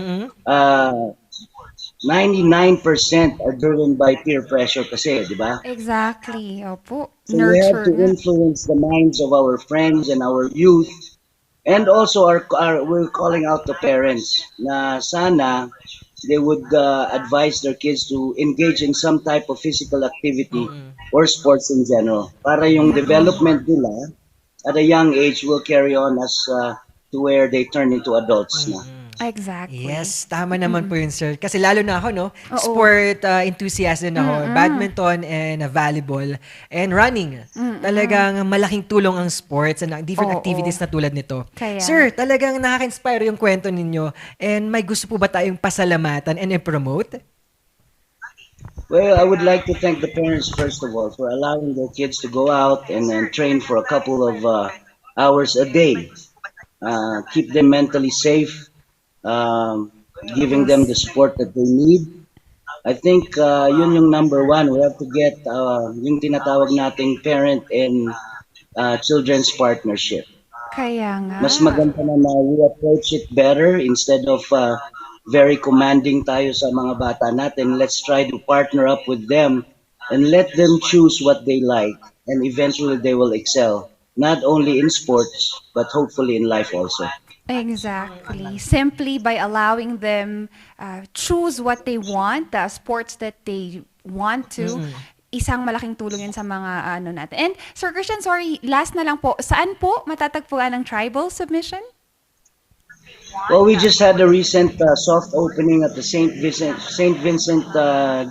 99% are driven by peer pressure kasi, di ba? Exactly. Opo. So we have Nurture to nga. influence the minds of our friends and our youth. And also, we're calling out the parents na sana they would advise their kids to engage in some type of physical activity or sports in general. Para yung development nila at a young age will carry on as to where they turn into adults na. Exactly. Yes, tama naman po yun, sir. Kasi lalo na ako, no? Oo. Sport enthusiast din ako. Badminton and volleyball and running. Talagang malaking tulong ang sports and different Oo. activities na tulad nito. Kaya- Sir, talagang nakaka-inspire yung kwento ninyo. And may gusto po ba tayong pasalamatan and i-promote? Well, I would like to thank the parents first of all for allowing their kids to go out and train for a couple of hours a day. Keep them mentally safe, giving them the support that they need. I think yun yung number one. We have to get yung tinatawag nating parent and children's partnership. Kaya nga. Mas maganda na we approach it better instead of very commanding tayo sa mga bata natin. Let's try to partner up with them and let them choose what they like, and eventually they will excel, not only in sports but hopefully in life also. Exactly. Simply by allowing them choose what they want, the sports that they want to, isang malaking tulong yan sa mga ano natin. And Sir Christian, sorry, last na lang po, saan po matatagpuan ang tribal submission? Well, we just had a recent soft opening at the St. Vincent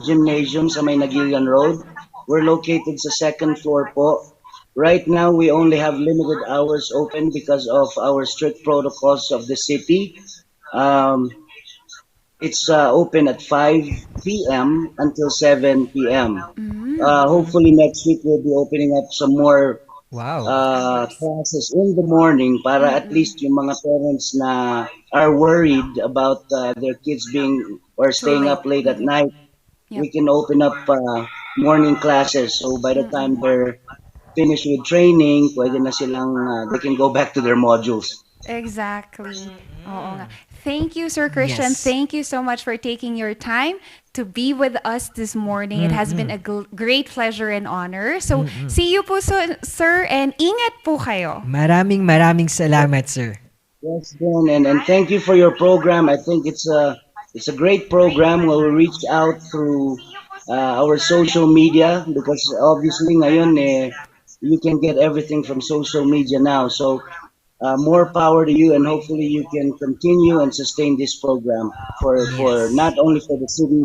Gymnasium sa May Nagilian Road. We're located sa second floor po. Right now, we only have limited hours open because of our strict protocols of the city. It's open at 5 p.m. until 7 p.m. Hopefully next week we'll be opening up some more classes in the morning para at least yung mga parents na are worried about their kids being or staying up late at night, we can open up morning classes. So by the time they're finished with training, pwede na silang, they can go back to their modules. Exactly. Oo nga. Thank you, Sir Christian. Yes. Thank you so much for taking your time to be with us this morning. It has been a great pleasure and honor. So, see you po, sir, and ingat po kayo. Maraming salamat, sir. Yes, Ben, and thank you for your program. I think it's a great program where we reach out through our social media because obviously ngayon you can get everything from social media now. So more power to you, and hopefully you can continue and sustain this program for not only for the city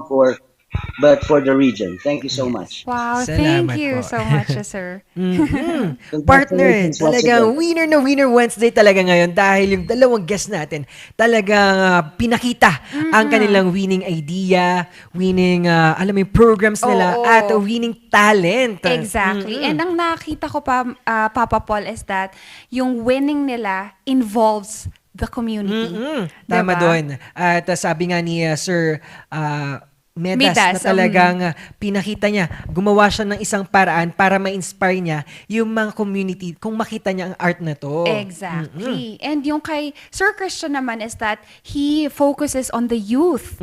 but for the region. Thank you so much. Wow, Salamat thank you po. so much, sir. Partner, talagang winner na winner Wednesday talaga ngayon dahil yung dalawang guest natin talagang pinakita ang kanilang winning idea, winning alam mo yung programs nila Oo. at winning talent. Exactly. And ang nakita ko pa, Papa Paul, is that yung winning nila involves the community. Tama Diba? doon. At sabi nga ni Sir Medas na Medas, talagang pinakita niya, gumawa siya ng isang paraan para ma-inspire niya yung mga community kung makita niya ang art na to. Exactly. And yung kay Sir Christian naman is that he focuses on the youth.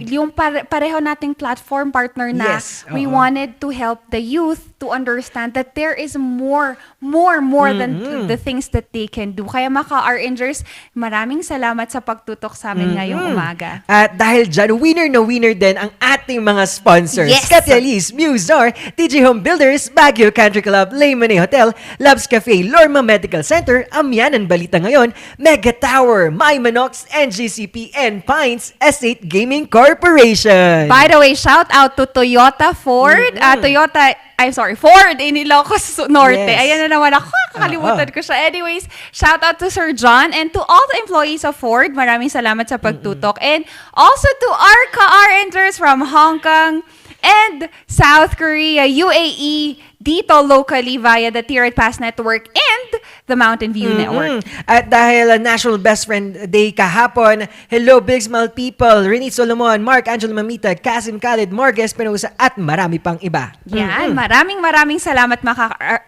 Yung pareho nating platform partner na Yes. we wanted to help the youth to understand that there is more than the things that they can do. Kaya maka-RNgers, maraming salamat sa pagtutok sa amin ngayong umaga. At dahil dyan, winner na winner din ang ating mga sponsors. Yes! Katialis, Musar, TG Home Builders, Baguio Country Club, Leymane Hotel, Loves Cafe, Lorma Medical Center, Amyanan Balita Ngayon, Mega Tower, My Manox, NGCP, and Pines Estate Gaming Corporation. By the way, shout out to Toyota, Ford, Ford in Ilocos Norte. Yes. Ayan na naman ako, kakalimutan ko siya. Anyways, shout out to Sir John and to all the employees of Ford. Maraming salamat sa pagtutok. And also to our ka-RNgers from Hong Kong and South Korea, UAE, dito locally via the Tiered Pass Network and the Mountain View Network. At dahil National Best Friend Day kahapon, hello Big Smile people, Renee Solomon, Mark Angelo Mamita, Kasim Khalid, Morgue Espinosa at marami pang iba. Yan, maraming salamat mga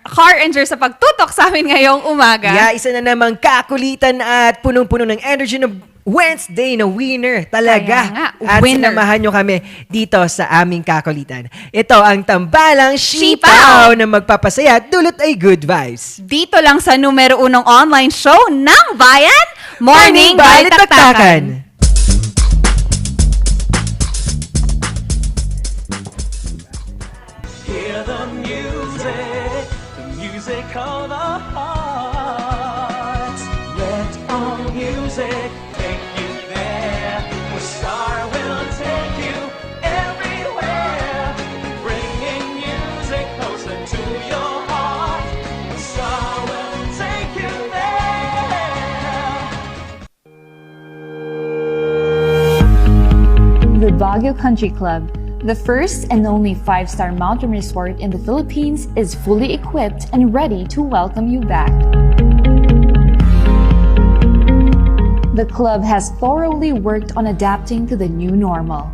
ka-RNgers sa pagtutok sa amin ngayong umaga. Yeah, isa na namang kakulitan at punong-puno ng energy na Wednesday na winner talaga. Kaya nga, At winner. sinamahan nyo kami dito sa aming kakulitan. Ito ang tambalang Sipaw Sipaw na magpapasaya at dulot ay good vibes. Dito lang sa numero 1 online show ng Bayan, Morning Balitaktakan. Hear the music of the heart. Let all music take you there. The star will take you everywhere, bringing music closer to your heart. The star will take you there. The Baguio Country Club, the first and only 5-star mountain resort in the Philippines, is fully equipped and ready to welcome you back. The club has thoroughly worked on adapting to the new normal.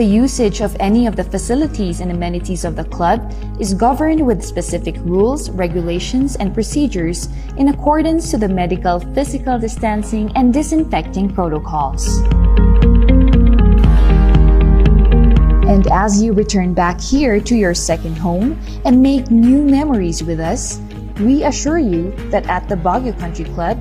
The usage of any of the facilities and amenities of the club is governed with specific rules, regulations, and procedures in accordance to the medical, physical distancing, and disinfecting protocols. And as you return back here to your second home and make new memories with us, we assure you that at the Baguio Country Club,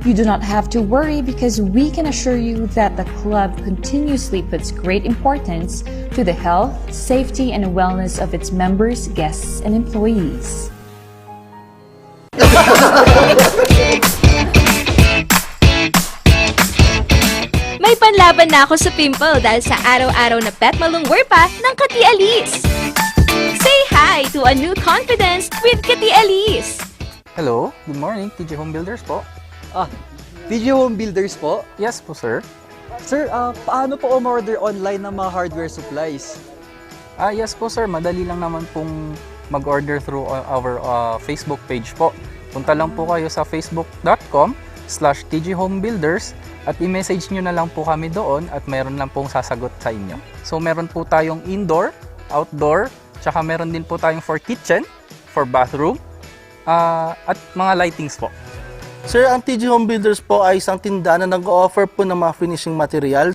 you do not have to worry because we can assure you that the club continuously puts great importance to the health, safety, and wellness of its members, guests, and employees. May panlaban na ako sa pimple dahil sa araw-araw na pet malungwer pa ng Kati Alice. Say hi to a new confidence with Kati Alice. Hello, good morning, TJ Home Builders po. TJ Home Builders po? Yes po, sir. Sir, paano po umorder online ng mga hardware supplies? Yes po, sir. Madali lang naman pong mag-order through our Facebook page po. Punta lang po kayo sa facebook.com/tjhomebuilders at i-message nyo na lang po kami doon at meron lang pong sasagot sa inyo. So meron po tayong indoor, outdoor, tsaka meron din po tayong for kitchen, for bathroom, at mga lightings po. Sir, ang TJ Home Builders po ay isang tindahan na nag-o-offer po ng mga finishing material.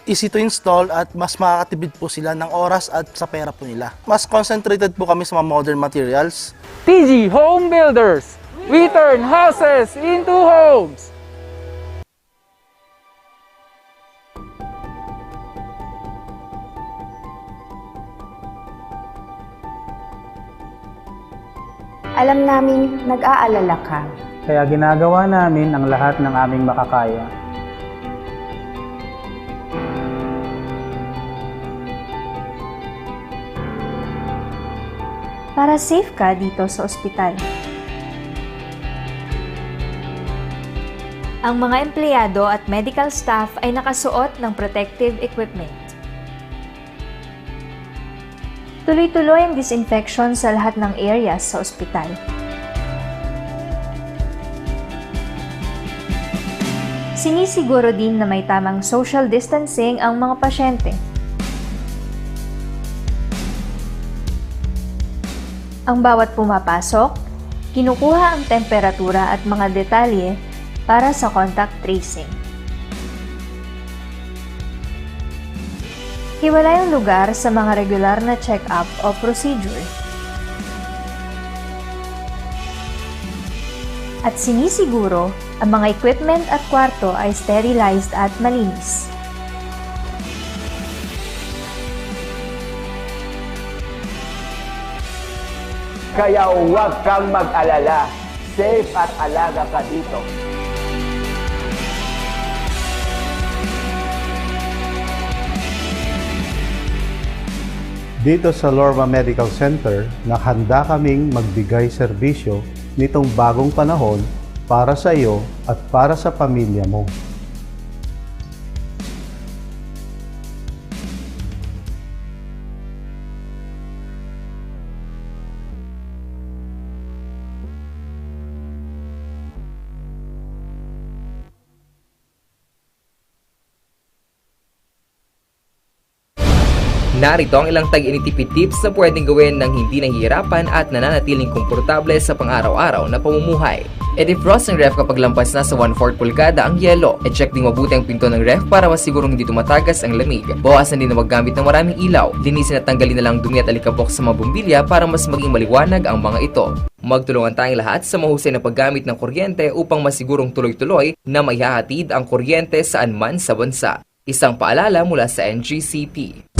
Easy to install at mas makakatipid po sila ng oras at sa pera po nila. Mas concentrated po kami sa mga modern materials. TG Home Builders. We turn houses into homes. Alam naming nag-aalala ka. Kaya ginagawa namin ang lahat ng aming makakaya. Para safe ka dito sa ospital. Ang mga empleyado at medical staff ay nakasuot ng protective equipment. Tuloy-tuloy ang disinfection sa lahat ng areas sa ospital. Sinisiguro din na may tamang social distancing ang mga pasyente. Ang bawat pumapasok, kinukuha ang temperatura at mga detalye para sa contact tracing. Hiwalay ang lugar sa mga regular na check-up o procedure. At sinisiguro ang mga equipment at kwarto ay sterilized at malinis. Kaya huwag kang mag-alala. Safe at alaga ka dito. Dito sa Lorma Medical Center, nakahanda kaming magbigay serbisyo nitong bagong panahon para sa iyo at para sa pamilya mo. Narito ang ilang tag-initipid tips na pwedeng gawin ng hindi nahihirapan at nananatiling komportable sa pang-araw-araw na pamumuhay. I-defrost ng ref kapag lampas na sa 1/4 pulgada ang yelo. I-check din mabuti ang pinto ng ref para masigurong hindi tumatagas ang lamig. Bawasan din na maggamit ng maraming ilaw. Linisin at tanggalin na lang dumi at alikabok sa mga bumbilya para mas maging maliwanag ang mga ito. Magtulungan tayong lahat sa mahusay na paggamit ng kuryente upang masigurong tuloy-tuloy na maihahatid ang kuryente saan man sa bansa. Isang paalala mula sa NGCP.